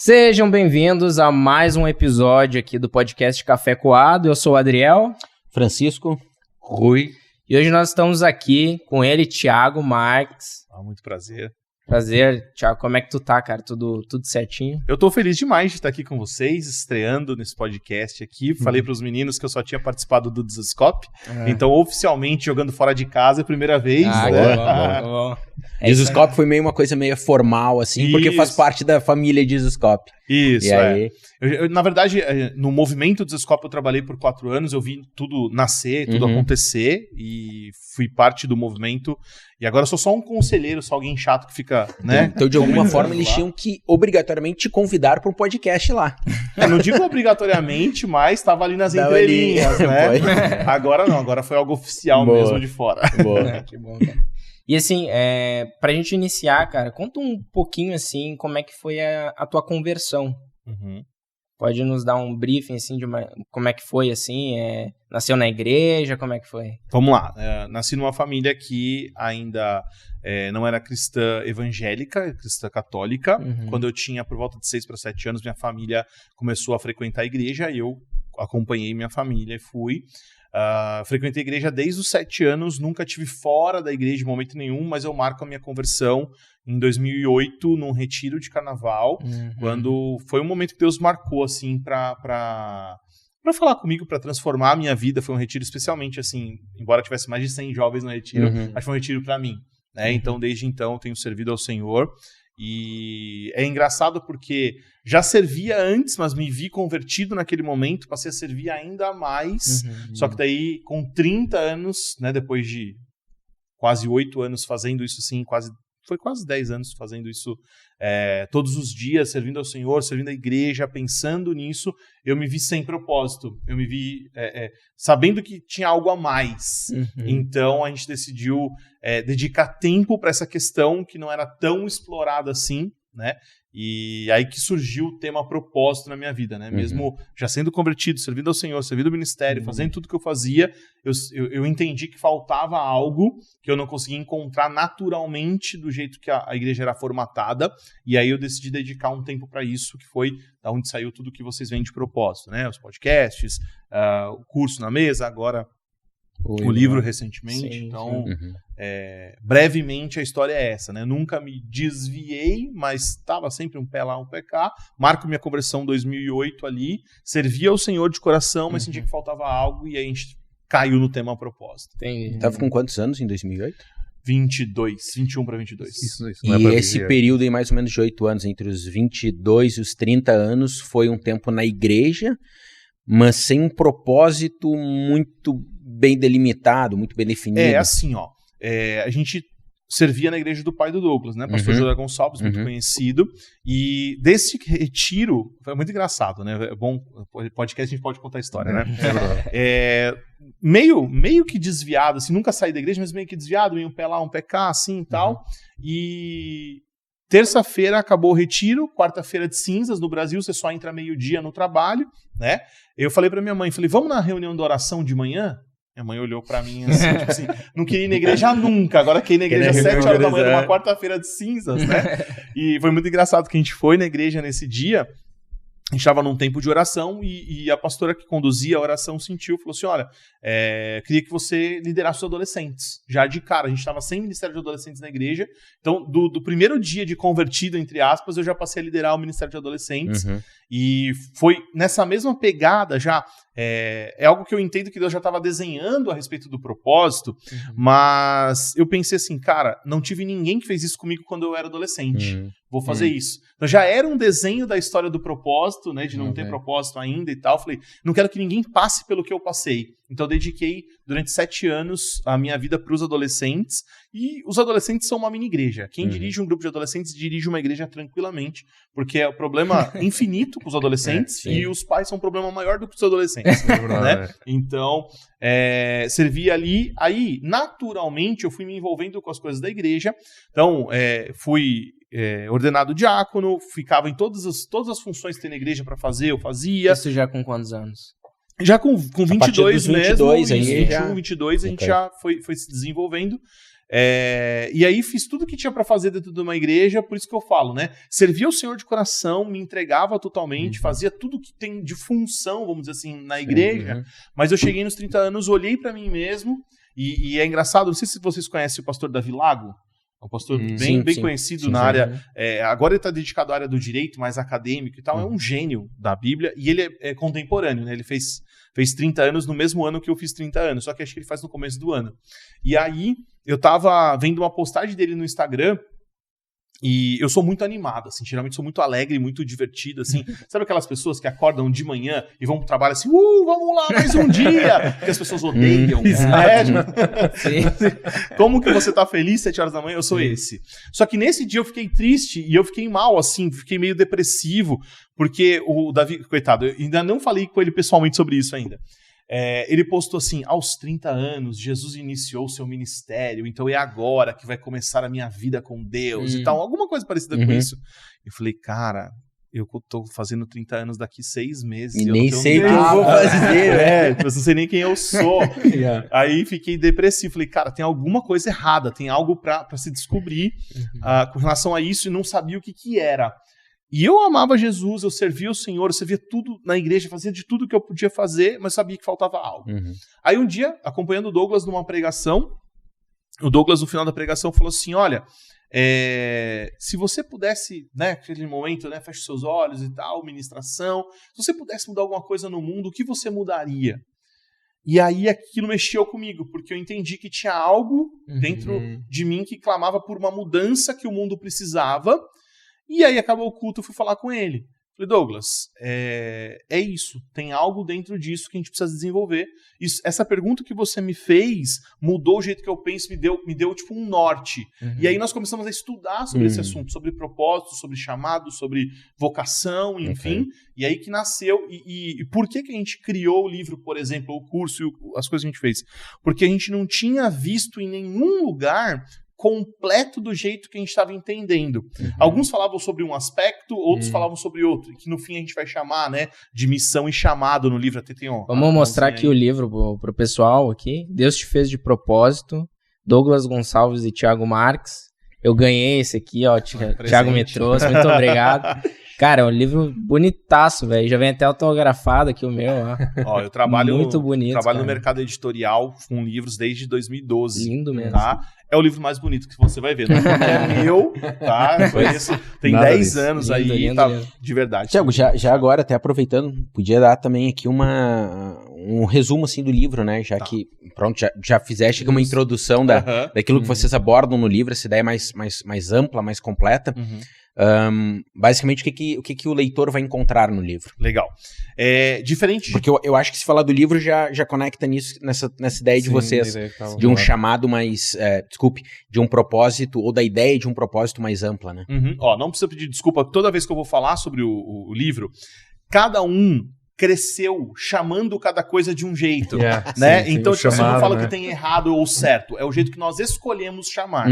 Sejam bem-vindos a mais um episódio aqui do podcast Café Coado. Eu sou o Adriel. Francisco. Rui. E hoje nós estamos aqui com ele, Thiago Marques. Muito prazer. Prazer, Thiago. Como é que tu tá, cara? Tudo certinho? Eu tô feliz demais de estar aqui com vocês, estreando nesse podcast aqui. Falei pros meninos que eu só tinha participado do Desescope. Então, oficialmente, jogando fora de casa, é a primeira vez. Que bom. Desescope foi meio uma coisa meio formal, assim, porque faz parte da família Desescope. Isso, e aí... Na verdade, no movimento Desescope eu trabalhei por 4 anos, eu vi tudo nascer, tudo acontecer, e fui parte do movimento. E agora eu sou só um conselheiro, só alguém chato que fica, né? Então, de alguma forma, eles tinham que obrigatoriamente te convidar para um podcast lá. Eu não digo obrigatoriamente, mas estava ali nas entrelinhas, né? Agora não, agora foi algo oficial mesmo de fora. Boa. Que bom, cara. E assim, pra gente iniciar, cara, conta um pouquinho, assim, como é que foi a tua conversão. Pode nos dar um briefing, assim, de como é que foi, assim, nasceu na igreja, como é que foi? Vamos lá, nasci numa família que ainda não era cristã evangélica, cristã católica. Quando eu tinha por volta de 6 para 7 anos, minha família começou a frequentar a igreja, e eu acompanhei minha família e fui. Frequentei a igreja desde os 7 anos, nunca tive fora da igreja em momento nenhum, mas eu marco a minha conversão em 2008, num retiro de carnaval, quando foi um momento que Deus marcou, assim, pra falar comigo, pra transformar a minha vida. Foi um retiro especialmente, assim, embora tivesse mais de 100 jovens no retiro, acho que foi um retiro pra mim, né? Então, desde então, eu tenho servido ao Senhor. E é engraçado porque já servia antes, mas me vi convertido naquele momento, passei a servir ainda mais, só que daí com 30 anos, né, depois de quase 8 anos fazendo isso, assim, foi quase 10 anos fazendo isso todos os dias, servindo ao Senhor, servindo a igreja, pensando nisso, eu me vi sem propósito, eu me vi sabendo que tinha algo a mais. Então a gente decidiu dedicar tempo para essa questão que não era tão explorada assim, né? E aí que surgiu o tema propósito na minha vida, né? Mesmo já sendo convertido, servindo ao Senhor, servindo ao ministério, fazendo tudo que eu fazia, eu entendi que faltava algo que eu não conseguia encontrar naturalmente do jeito que a igreja era formatada, e aí eu decidi dedicar um tempo para isso, que foi da onde saiu tudo que vocês veem de propósito, né? Os podcasts, o curso na mesa, agora o livro recentemente. Sim, então, brevemente a história é essa, né? Nunca me desviei, mas estava sempre um pé lá, um pé cá. Marco minha conversão em 2008 ali, servia ao Senhor de coração, mas sentia que faltava algo, e aí a gente caiu no tema propósito. Entendi. Tava com quantos anos em 2008? 21 para 22. Isso e esse período aí, mais ou menos de 8 anos, entre os 22 e os 30 anos, foi um tempo na igreja, mas sem um propósito muito bem delimitado, muito bem definido. Assim, ó, a gente servia na igreja do pai do Douglas, né? Pastor José Gonçalves, muito conhecido. E desse retiro, foi muito engraçado, né? É bom, podcast a gente pode contar a história, né? Meio que desviado, assim, nunca saí da igreja, mas meio que desviado, meio um pé lá, um pé cá, assim e tal. E terça-feira acabou o retiro, quarta-feira de cinzas no Brasil, você só entra meio-dia no trabalho, né? Eu falei pra minha mãe, vamos na reunião de oração de manhã? Minha mãe olhou pra mim assim, tipo assim, não queria ir na igreja nunca, agora queria ir na igreja às 7 horas da manhã, numa quarta-feira de cinzas, né? E foi muito engraçado que a gente foi na igreja nesse dia. A gente estava num tempo de oração e a pastora que conduzia a oração falou assim, olha, queria que você liderasse os adolescentes. Já de cara, a gente estava sem ministério de adolescentes na igreja, então do primeiro dia de convertido, entre aspas, eu já passei a liderar o ministério de adolescentes. E foi nessa mesma pegada já, é algo que eu entendo que Deus já estava desenhando a respeito do propósito, mas eu pensei assim, cara, não tive ninguém que fez isso comigo quando eu era adolescente. Vou fazer isso. Então já era um desenho da história do propósito, né, de não ter propósito ainda e tal. Falei, não quero que ninguém passe pelo que eu passei. Então eu dediquei durante 7 anos a minha vida para os adolescentes. E os adolescentes são uma mini igreja. Quem dirige um grupo de adolescentes dirige uma igreja tranquilamente, porque é um problema infinito com os adolescentes e os pais são um problema maior do que os adolescentes. Né? Então, servia ali. Aí, naturalmente, eu fui me envolvendo com as coisas da igreja. Então, fui ordenado diácono, ficava em todas as funções que tem na igreja para fazer, eu fazia. Isso já com quantos anos? Já com 22 mesmo, 22, isso, 21, 22, a gente já foi se desenvolvendo. E aí fiz tudo que tinha para fazer dentro de uma igreja, por isso que eu falo, né? Servia o Senhor de coração, me entregava totalmente, fazia tudo que tem de função, vamos dizer assim, na igreja. Mas eu cheguei nos 30 anos, olhei para mim mesmo, e é engraçado, não sei se vocês conhecem o pastor Davi Lago. É um pastor bem conhecido na área. Agora ele está dedicado à área do direito, mais acadêmico e tal. É um gênio da Bíblia e ele é contemporâneo, né? Ele fez 30 anos no mesmo ano que eu fiz 30 anos, só que acho que ele faz no começo do ano. E aí eu tava vendo uma postagem dele no Instagram. E eu sou muito animado, assim, geralmente sou muito alegre, muito divertido, assim. Sabe aquelas pessoas que acordam de manhã e vão pro trabalho assim, vamos lá, mais um dia! Porque as pessoas odeiam, né? Como que você tá feliz 7 horas da manhã? Eu sou esse. Só que nesse dia eu fiquei triste e eu fiquei mal, assim, fiquei meio depressivo, porque o Davi, coitado, eu ainda não falei com ele pessoalmente sobre isso ainda. Ele postou assim, aos 30 anos, Jesus iniciou o seu ministério, então é agora que vai começar a minha vida com Deus e tal, alguma coisa parecida com isso. Eu falei, cara, eu tô fazendo 30 anos daqui 6 meses. E nem sei o que eu vou fazer. Eu não sei nem quem eu sou. Aí fiquei depressivo, falei, cara, tem alguma coisa errada, tem algo pra se descobrir com relação a isso e não sabia o que era. E eu amava Jesus, eu servia o Senhor, eu servia tudo na igreja, fazia de tudo que eu podia fazer, mas sabia que faltava algo. Aí um dia, acompanhando o Douglas numa pregação, o Douglas no final da pregação falou assim, olha, se você pudesse, né, naquele momento, né, feche seus olhos e tal, ministração, se você pudesse mudar alguma coisa no mundo, o que você mudaria? E aí aquilo mexeu comigo, porque eu entendi que tinha algo dentro de mim que clamava por uma mudança que o mundo precisava. E aí acabou o culto, eu fui falar com ele. Falei, Douglas, é isso. Tem algo dentro disso que a gente precisa desenvolver. Essa pergunta que você me fez mudou o jeito que eu penso, me deu tipo um norte. E aí nós começamos a estudar sobre esse assunto, sobre propósito, sobre chamado, sobre vocação, enfim. E aí que nasceu. E por que a gente criou o livro, por exemplo, o curso e as coisas que a gente fez? Porque a gente não tinha visto em nenhum lugar completo do jeito que a gente estava entendendo. Alguns falavam sobre um aspecto, outros falavam sobre outro, que no fim a gente vai chamar, né, de missão e chamado no livro. Até tem Vamos mostrar aqui o livro pro pessoal aqui. Deus te fez de propósito, Douglas Gonçalves e Thiago Marques. Eu ganhei esse aqui, ó, Thiago me trouxe, muito obrigado. Cara, é um livro bonitaço, velho. Já vem até autografado aqui o meu, ó. Eu trabalho, muito bonito, trabalho no mercado editorial com livros desde 2012. Lindo mesmo. Tá? É o livro mais bonito que você vai ver. Não é meu, tá? Tem 10 anos lindo, aí, lindo, tá? Lindo. De verdade. Tiago, já agora, até aproveitando, podia dar também aqui um resumo assim do livro, né? Já que, pronto, já fizeste aqui uma introdução daquilo que vocês abordam no livro, essa ideia mais ampla, mais completa. Basicamente, o que o leitor vai encontrar no livro? Legal. Diferente... Porque eu acho que se falar do livro já conecta nisso, nessa ideia de vocês, de um chamado mais... de um propósito, ou da ideia de um propósito mais ampla, né? Não precisa pedir desculpa, toda vez que eu vou falar sobre o livro, cada um cresceu chamando cada coisa de um jeito, né? Sim, então, tipo, chamado, eu não falo que tem errado ou certo, é o jeito que nós escolhemos chamar.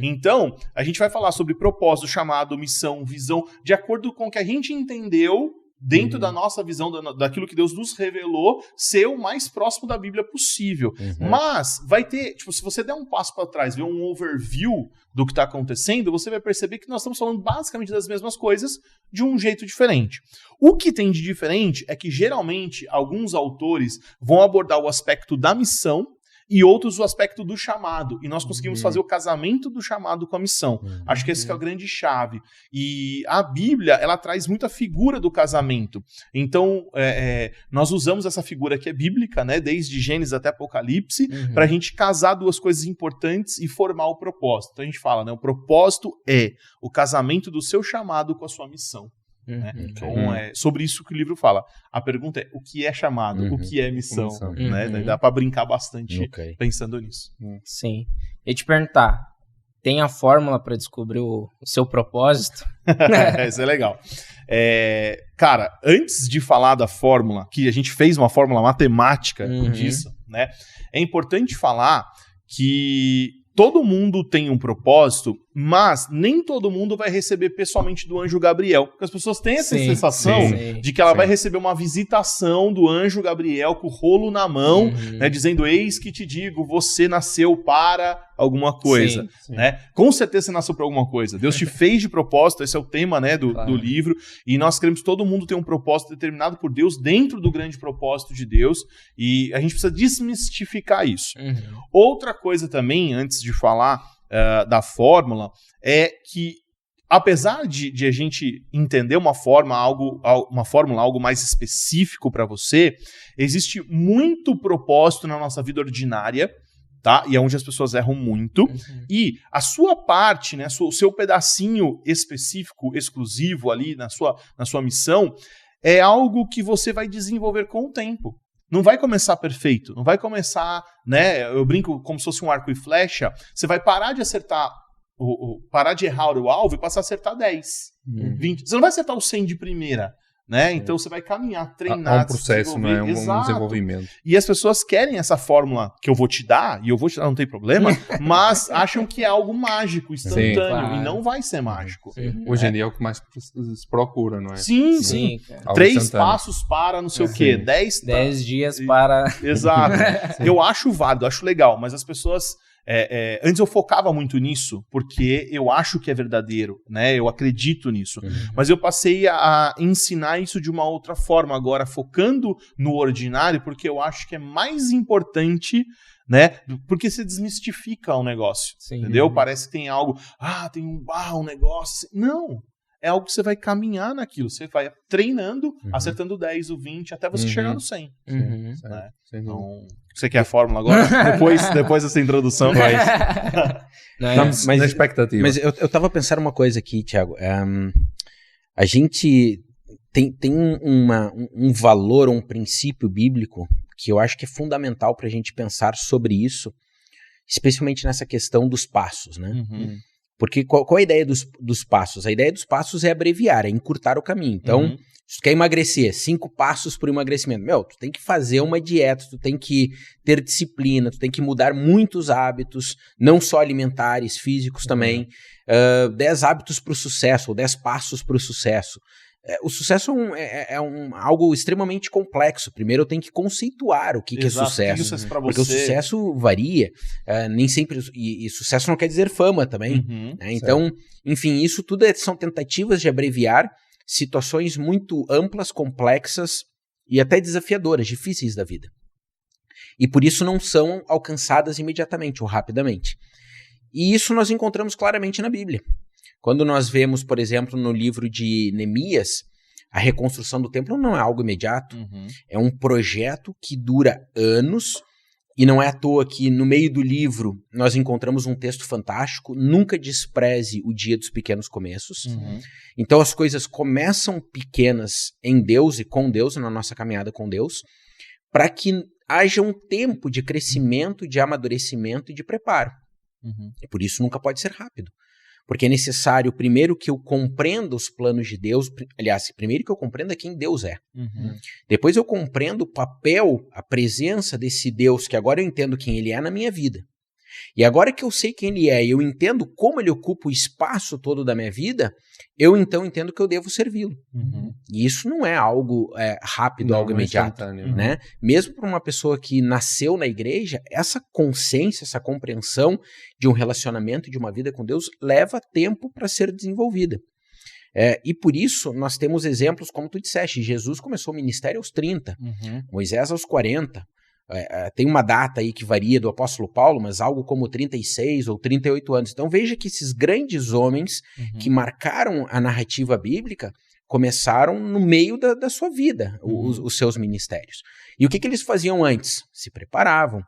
Então, a gente vai falar sobre propósito, chamado, missão, visão, de acordo com o que a gente entendeu dentro da nossa visão, daquilo que Deus nos revelou, ser o mais próximo da Bíblia possível. Mas vai ter, tipo, se você der um passo para trás, ver um overview do que está acontecendo, você vai perceber que nós estamos falando basicamente das mesmas coisas de um jeito diferente. O que tem de diferente é que, geralmente, alguns autores vão abordar o aspecto da missão e outros o aspecto do chamado. E nós conseguimos fazer o casamento do chamado com a missão. Acho que essa que é a grande chave. E a Bíblia, ela traz muita figura do casamento. Então, nós usamos essa figura que é bíblica, né, desde Gênesis até Apocalipse, para a gente casar duas coisas importantes e formar o propósito. Então a gente fala, né, o propósito é o casamento do seu chamado com a sua missão. Né? Então, é sobre isso que o livro fala. A pergunta é, o que é chamado? O que é missão? Né? Dá pra brincar bastante pensando nisso. Sim. E te perguntar, tem a fórmula para descobrir o seu propósito? Isso é legal. Cara, antes de falar da fórmula, que a gente fez uma fórmula matemática disso, né? É importante falar que todo mundo tem um propósito, Mas nem todo mundo vai receber pessoalmente do anjo Gabriel, porque as pessoas têm essa sensação de que ela vai receber uma visitação do anjo Gabriel com o rolo na mão, né, dizendo, eis que te digo, você nasceu para alguma coisa. Né? Com certeza você nasceu para alguma coisa. Deus te fez de propósito, esse é o tema, né, do livro, e nós queremos que todo mundo tenha um propósito determinado por Deus dentro do grande propósito de Deus, e a gente precisa desmistificar isso. Outra coisa também, antes de falar da fórmula, é que apesar de a gente entender uma fórmula algo mais específico para você, existe muito propósito na nossa vida ordinária, tá? E é onde as pessoas erram muito. E a sua parte, né, o seu pedacinho específico, exclusivo ali na sua missão, é algo que você vai desenvolver com o tempo. Não vai começar perfeito, não vai começar, né? Eu brinco como se fosse um arco e flecha. Você vai parar de acertar, parar de errar o alvo e passar a acertar 10, 20. Você não vai acertar o 100 de primeira, né? Então você vai caminhar, treinar, é um processo, não é um desenvolvimento. E as pessoas querem essa fórmula que eu vou te dar, e eu vou te dar, não tem problema, mas acham que é algo mágico, instantâneo, e não vai ser mágico. Hoje em dia é o que mais se procura, não é? Sim. 3 passos para não sei o quê, 10 dias para... Exato. Eu acho válido, acho legal, mas as pessoas... antes eu focava muito nisso, porque eu acho que é verdadeiro, né? Eu acredito nisso. Mas eu passei a ensinar isso de uma outra forma, agora focando no ordinário, porque eu acho que é mais importante, né? Porque você desmistifica o negócio, entendeu? Parece que tem algo, tem um negócio. Não! É algo que você vai caminhar naquilo, você vai treinando, acertando o 10, o 20, até você chegar no 100. Né? Então, você quer a fórmula agora? depois dessa introdução. Estamos na expectativa. Mas eu tava pensando uma coisa aqui, Thiago. A gente tem um valor, um princípio bíblico que eu acho que é fundamental para a gente pensar sobre isso, especialmente nessa questão dos passos, né? Porque qual é a ideia dos passos? A ideia dos passos é abreviar, é encurtar o caminho. Então, se tu quer emagrecer, 5 passos para o emagrecimento. Tu tem que fazer uma dieta, tu tem que ter disciplina, tu tem que mudar muitos hábitos, não só alimentares, físicos também. 10 hábitos para o sucesso, ou 10 passos para o sucesso. O sucesso é algo extremamente complexo. Primeiro eu tenho que conceituar o que é sucesso. Porque o sucesso varia. Nem sempre. E sucesso não quer dizer fama também. Né? Então, enfim, isso tudo são tentativas de abreviar situações muito amplas, complexas e até desafiadoras, difíceis da vida. E por isso não são alcançadas imediatamente ou rapidamente. E isso nós encontramos claramente na Bíblia. Quando nós vemos, por exemplo, no livro de Neemias, a reconstrução do templo não é algo imediato. É um projeto que dura anos, e não é à toa que no meio do livro nós encontramos um texto fantástico: nunca despreze o dia dos pequenos começos. Então as coisas começam pequenas em Deus e com Deus, na nossa caminhada com Deus, para que haja um tempo de crescimento, de amadurecimento e de preparo. E por isso nunca pode ser rápido. Porque é necessário, primeiro, que eu compreenda os planos de Deus. Aliás, primeiro que eu compreenda quem Deus é. Depois eu compreendo o papel, a presença desse Deus, que agora eu entendo quem Ele é na minha vida. E agora que eu sei quem Ele é e eu entendo como Ele ocupa o espaço todo da minha vida, eu então entendo que eu devo servi-lo. E isso não é algo rápido, algo imediato. Né? Mesmo para uma pessoa que nasceu na igreja, essa consciência, essa compreensão de um relacionamento, de uma vida com Deus, leva tempo para ser desenvolvida. E por isso nós temos exemplos, como tu disseste, Jesus começou o ministério aos 30, Moisés aos 40, tem uma data aí que varia do apóstolo Paulo, mas algo como 36 ou 38 anos. Então veja que esses grandes homens que marcaram a narrativa bíblica começaram no meio da sua vida, os seus ministérios. E o que eles faziam antes? Se preparavam,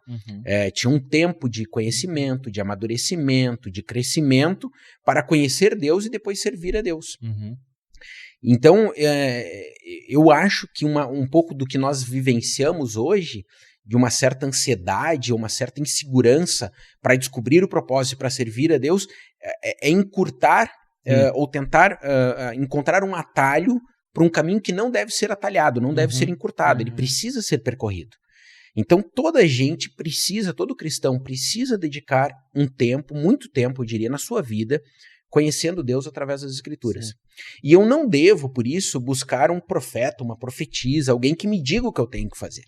tinham um tempo de conhecimento, de amadurecimento, de crescimento para conhecer Deus e depois servir a Deus. Então, eu acho que um pouco do que nós vivenciamos hoje, de uma certa ansiedade, uma certa insegurança para descobrir o propósito, para servir a Deus, é encurtar ou tentar encontrar um atalho para um caminho que não deve ser atalhado, não deve ser encurtado, ele precisa ser percorrido. Então toda gente precisa, todo cristão precisa dedicar um tempo, muito tempo, eu diria, na sua vida, conhecendo Deus através das Escrituras. Sim. E eu não devo, por isso, buscar um profeta, uma profetisa, alguém que me diga o que eu tenho que fazer.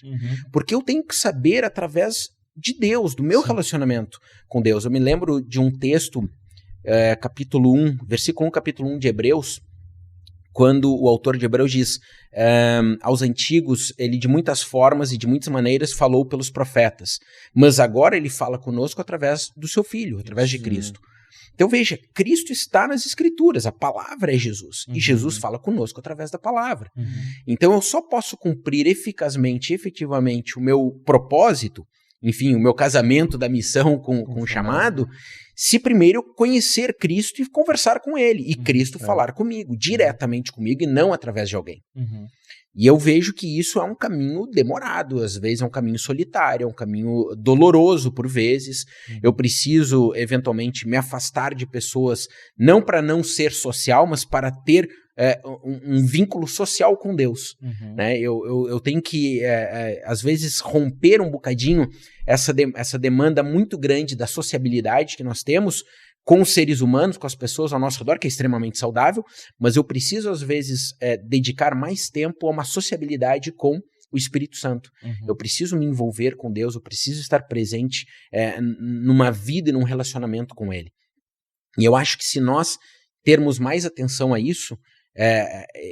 Porque eu tenho que saber através de Deus, do meu relacionamento com Deus. Eu me lembro de um texto, capítulo 1, versículo 1, capítulo 1 de Hebreus, quando o autor de Hebreus diz, aos antigos, ele de muitas formas e de muitas maneiras falou pelos profetas, mas agora ele fala conosco através do seu Filho, através de Cristo. Então veja, Cristo está nas Escrituras, a palavra é Jesus, e Jesus fala conosco através da palavra. Então eu só posso cumprir eficazmente, efetivamente, o meu propósito, enfim, o meu casamento da missão com o chamado, se primeiro eu conhecer Cristo e conversar com Ele, e Cristo falar comigo, diretamente comigo, e não através de alguém. E eu vejo que isso é um caminho demorado, às vezes é um caminho solitário, é um caminho doloroso por vezes. Eu preciso, eventualmente, me afastar de pessoas, não para não ser social, mas para ter um vínculo social com Deus. Né? Eu tenho que, às vezes, romper um bocadinho essa demanda muito grande da sociabilidade que nós temos com os seres humanos, com as pessoas ao nosso redor, que é extremamente saudável, mas eu preciso, às vezes, dedicar mais tempo a uma sociabilidade com o Espírito Santo. Eu preciso me envolver com Deus, eu preciso estar presente numa vida e num relacionamento com Ele. E eu acho que se nós termos mais atenção a isso,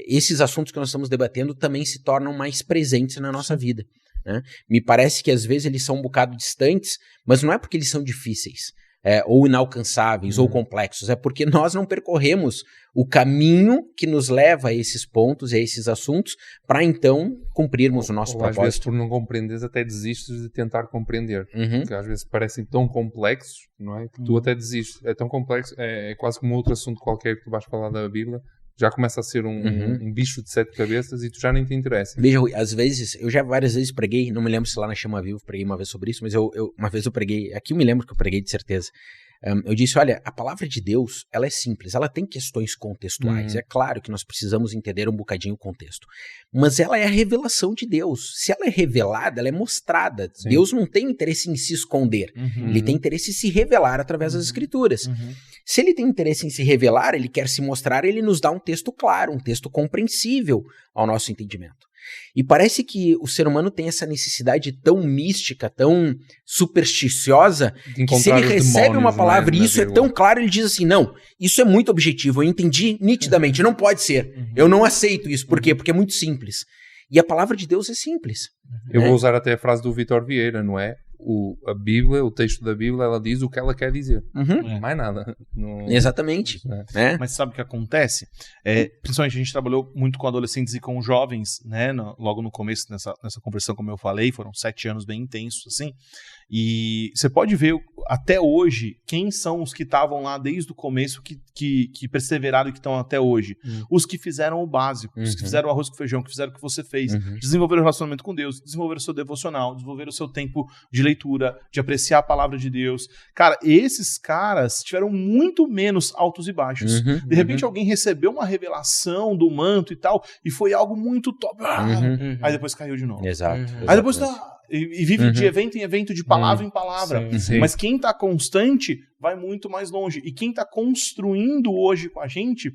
esses assuntos que nós estamos debatendo também se tornam mais presentes na nossa vida. Né? Me parece que às vezes eles são um bocado distantes, mas não é porque eles são difíceis, ou inalcançáveis, ou complexos, é porque nós não percorremos o caminho que nos leva a esses pontos, a esses assuntos, para então cumprirmos o nosso propósito. Às vezes por não compreenderes até desistes de tentar compreender, porque às vezes parecem tão complexos, não é? Que tu até desistes, é tão complexo, é quase como outro assunto qualquer que tu vais falar da Bíblia, já começa a ser um bicho de 7 cabeças e tu já nem te interessa. Veja, às vezes, eu já várias vezes preguei, não me lembro se lá na Chama Viva preguei uma vez sobre isso, mas uma vez eu preguei, aqui eu me lembro que eu preguei de certeza. Eu disse, olha, a palavra de Deus, ela é simples, ela tem questões contextuais. É claro que nós precisamos entender um bocadinho o contexto, mas ela é a revelação de Deus. Se ela é revelada, ela é mostrada. Sim. Deus não tem interesse em se esconder, ele tem interesse em se revelar através das Escrituras. Se ele tem interesse em se revelar, ele quer se mostrar, ele nos dá um texto claro, um texto compreensível ao nosso entendimento. E parece que o ser humano tem essa necessidade tão mística, tão supersticiosa, que se ele recebe uma palavra e isso é tão claro, ele diz assim, não, isso é muito objetivo, eu entendi nitidamente, não pode ser, eu não aceito isso. Por quê? Porque é muito simples. E a palavra de Deus é simples. Eu vou usar até a frase do Vitor Vieira, não é? A Bíblia, o texto da Bíblia, ela diz o que ela quer dizer. Mais nada. Exatamente. Mas sabe o que acontece? Principalmente a gente trabalhou muito com adolescentes e com jovens, né? Logo no começo, nessa conversão, como eu falei, foram 7 anos bem intensos, assim. E você pode ver até hoje quem são os que estavam lá desde o começo, que perseveraram e que estão até hoje. Os que fizeram o básico, os que fizeram o arroz com feijão, que fizeram o que você fez, desenvolveram o relacionamento com Deus, desenvolveram o seu devocional, desenvolveram o seu tempo de leitura, de apreciar a palavra de Deus. Cara, esses caras tiveram muito menos altos e baixos. De repente alguém recebeu uma revelação do manto e tal, e foi algo muito top. Aí depois caiu de novo. Exato. Aí depois e vive de evento em evento, de palavra em palavra. Sim. Mas quem está constante vai muito mais longe. E quem está construindo hoje com a gente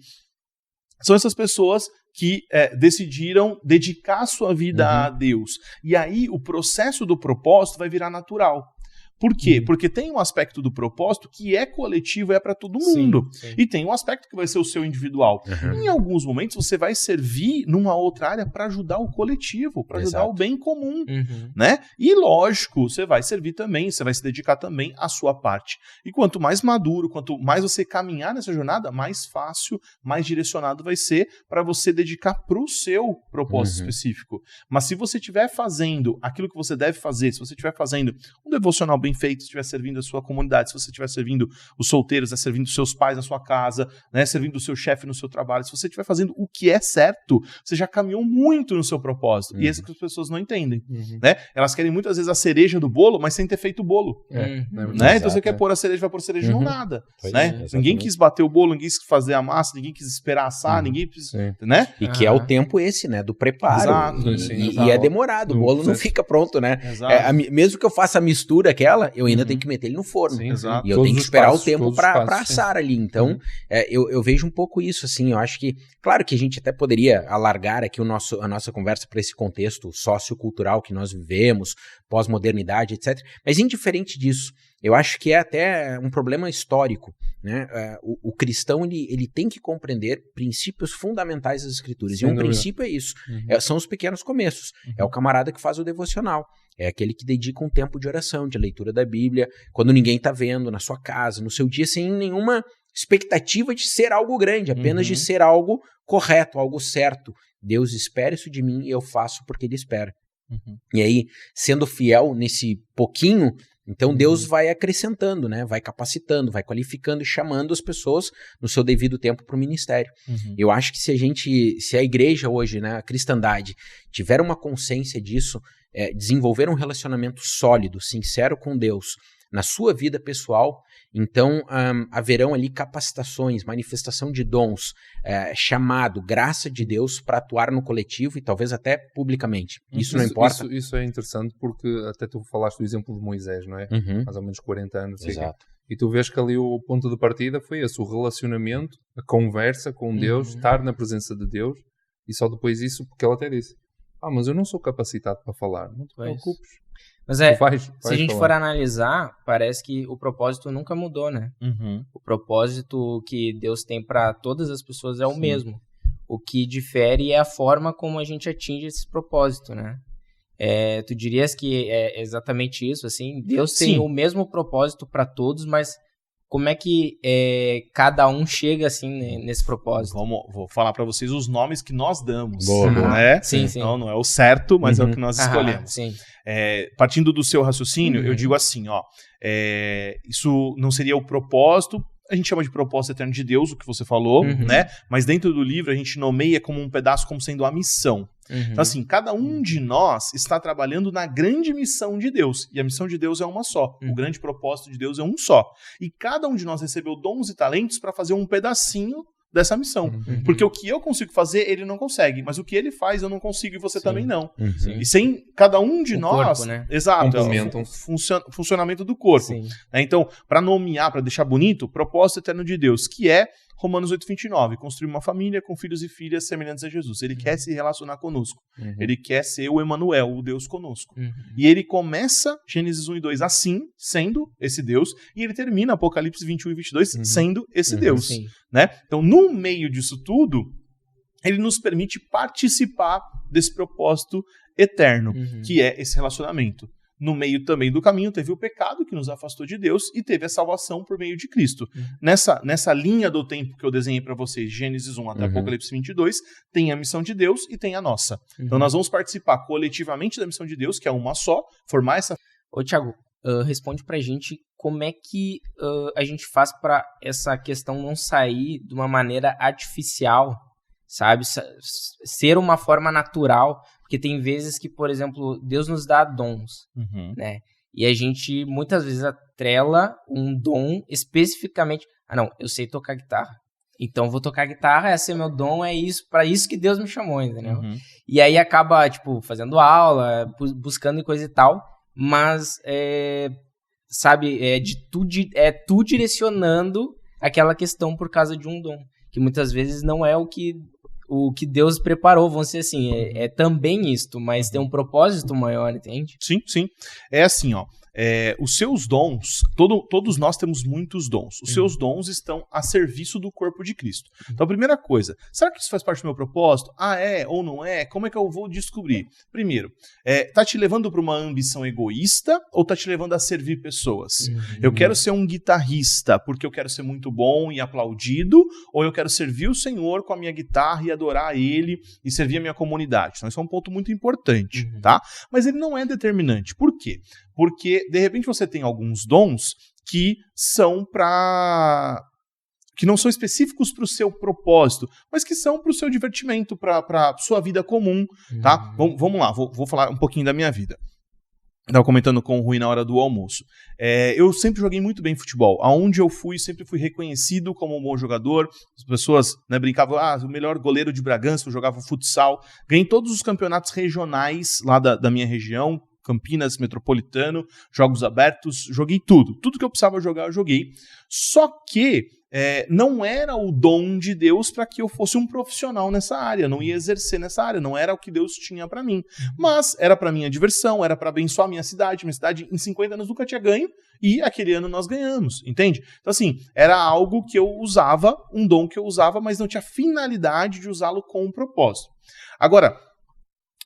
são essas pessoas que decidiram dedicar a sua vida a Deus. E aí o processo do propósito vai virar natural. Por quê? Porque tem um aspecto do propósito que é coletivo, é para todo mundo. Sim. E tem um aspecto que vai ser o seu individual. Em alguns momentos você vai servir numa outra área para ajudar o coletivo, para ajudar o bem comum. Né? E lógico, você vai servir também, você vai se dedicar também à sua parte. E quanto mais maduro, quanto mais você caminhar nessa jornada, mais fácil, mais direcionado vai ser para você dedicar para o seu propósito específico. Mas se você estiver fazendo aquilo que você deve fazer, se você estiver fazendo um devocional bem feito, se estiver servindo a sua comunidade, se você estiver servindo os solteiros, servindo os seus pais na sua casa, né, servindo o seu chefe no seu trabalho, se você estiver fazendo o que é certo, você já caminhou muito no seu propósito. E é isso que as pessoas não entendem. Né? Elas querem muitas vezes a cereja do bolo, mas sem ter feito o bolo. Né? Então você quer pôr a cereja, vai pôr a cereja, não nada. Né? Ninguém quis bater o bolo, ninguém quis fazer a massa, ninguém quis esperar assar, ninguém quis, né? E que é o tempo esse, né? Do preparo. Exato. E é demorado, o bolo não fica pronto, né? Mesmo que eu faça a mistura aquela, eu ainda tenho que meter ele no forno. Sim, exato. E eu tenho que esperar o tempo para assar ali. Então, eu vejo um pouco isso, assim. Eu acho que, claro que a gente até poderia alargar aqui a nossa conversa para esse contexto sociocultural que nós vivemos, pós-modernidade, etc. Mas indiferente disso, eu acho que é até um problema histórico, né? O cristão, ele tem que compreender princípios fundamentais das escrituras. E um princípio é isso. São os pequenos começos. É o camarada que faz o devocional. É aquele que dedica um tempo de oração, de leitura da Bíblia, quando ninguém está vendo, na sua casa, no seu dia, sem nenhuma expectativa de ser algo grande, apenas de ser algo correto, algo certo. Deus espera isso de mim e eu faço porque Ele espera. E aí, sendo fiel nesse pouquinho, então Deus vai acrescentando, né? Vai capacitando, vai qualificando e chamando as pessoas no seu devido tempo para o ministério. Eu acho que se a igreja hoje, né, a cristandade, tiver uma consciência disso, desenvolver um relacionamento sólido, sincero com Deus, na sua vida pessoal, então haverão ali capacitações, manifestação de dons, chamado, graça de Deus para atuar no coletivo e talvez até publicamente. Isso não importa. Isso é interessante porque até tu falaste do exemplo de Moisés, não é? Mais ou menos 40 anos. Exato. E tu vês que ali o ponto de partida foi esse, o relacionamento, a conversa com Deus, estar na presença de Deus, e só depois isso, porque ele até disse, mas eu não sou capacitado para falar, não te preocupes. Mas se a gente for analisar, parece que o propósito nunca mudou, né? O propósito que Deus tem para todas as pessoas é o mesmo. O que difere é a forma como a gente atinge esse propósito, né? Tu dirias que é exatamente isso, assim? Deus tem o mesmo propósito para todos, mas como é que cada um chega assim nesse propósito? Vou falar para vocês os nomes que nós damos. Boa. Sim. Então, não é o certo, mas é o que nós escolhemos. Sim. Partindo do seu raciocínio, eu digo assim, isso não seria o propósito. A gente chama de propósito eterno de Deus, o que você falou, né? Mas dentro do livro a gente nomeia como um pedaço como sendo a missão. Então assim, cada um de nós está trabalhando na grande missão de Deus. E a missão de Deus é uma só. O grande propósito de Deus é um só. E cada um de nós recebeu dons e talentos para fazer um pedacinho dessa missão. Porque o que eu consigo fazer, ele não consegue. Mas o que ele faz, eu não consigo e você também não. E sem cada um de nós... corpo, né? Exato. Funcionamento do corpo. Então, para nomear, para deixar bonito, propósito eterno de Deus, que é Romanos 8:29, construir uma família com filhos e filhas semelhantes a Jesus. Ele quer se relacionar conosco. Ele quer ser o Emanuel, o Deus conosco. E ele começa Gênesis 1 e 2 assim, sendo esse Deus, e ele termina Apocalipse 21 e 22 sendo esse Deus. Né? Então, no meio disso tudo, ele nos permite participar desse propósito eterno, que é esse relacionamento. No meio também do caminho teve o pecado que nos afastou de Deus e teve a salvação por meio de Cristo. Nessa linha do tempo que eu desenhei para vocês, Gênesis 1 até Apocalipse 22, tem a missão de Deus e tem a nossa. Então nós vamos participar coletivamente da missão de Deus, que é uma só, formar essa... Ô Thiago, responde pra gente como é que a gente faz para essa questão não sair de uma maneira artificial, sabe? Ser uma forma natural, porque tem vezes que, por exemplo, Deus nos dá dons, né? E a gente muitas vezes atrela um dom especificamente. Não, eu sei tocar guitarra, então vou tocar guitarra, esse é meu dom, é isso, para isso que Deus me chamou, entendeu? E aí acaba, fazendo aula, buscando e coisa e tal, mas, sabe, tu direcionando aquela questão por causa de um dom, que muitas vezes não é o que Deus preparou, vamos dizer assim, é também isto, mas tem um propósito maior, entende? Sim. É assim, os seus dons, todos nós temos muitos dons. Os seus dons estão a serviço do corpo de Cristo. Então, a primeira coisa, será que isso faz parte do meu propósito? É ou não é? Como é que eu vou descobrir? Primeiro, tá te levando para uma ambição egoísta ou tá te levando a servir pessoas? Eu quero ser um guitarrista porque eu quero ser muito bom e aplaudido, ou eu quero servir o Senhor com a minha guitarra e adorar Ele e servir a minha comunidade? Então, isso é um ponto muito importante, tá? Mas ele não é determinante. Por quê? Porque, de repente, você tem alguns dons que são que não são específicos para o seu propósito, mas que são para o seu divertimento, para a sua vida comum, tá? Vamos lá, vou falar um pouquinho da minha vida. Estava comentando com o Rui na hora do almoço. Eu sempre joguei muito bem futebol. Aonde eu fui, sempre fui reconhecido como um bom jogador. As pessoas, né, brincavam, o melhor goleiro de Bragança, eu jogava futsal. Ganhei todos os campeonatos regionais lá da minha região, Campinas, Metropolitano, Jogos Abertos, joguei tudo. Tudo que eu precisava jogar, eu joguei. Só que não era o dom de Deus para que eu fosse um profissional nessa área, não ia exercer nessa área, não era o que Deus tinha para mim. Mas era para minha diversão, era para abençoar minha cidade em 50 anos nunca tinha ganho, e aquele ano nós ganhamos, entende? Então assim, era algo que eu usava, um dom que eu usava, mas não tinha finalidade de usá-lo com um propósito. Agora,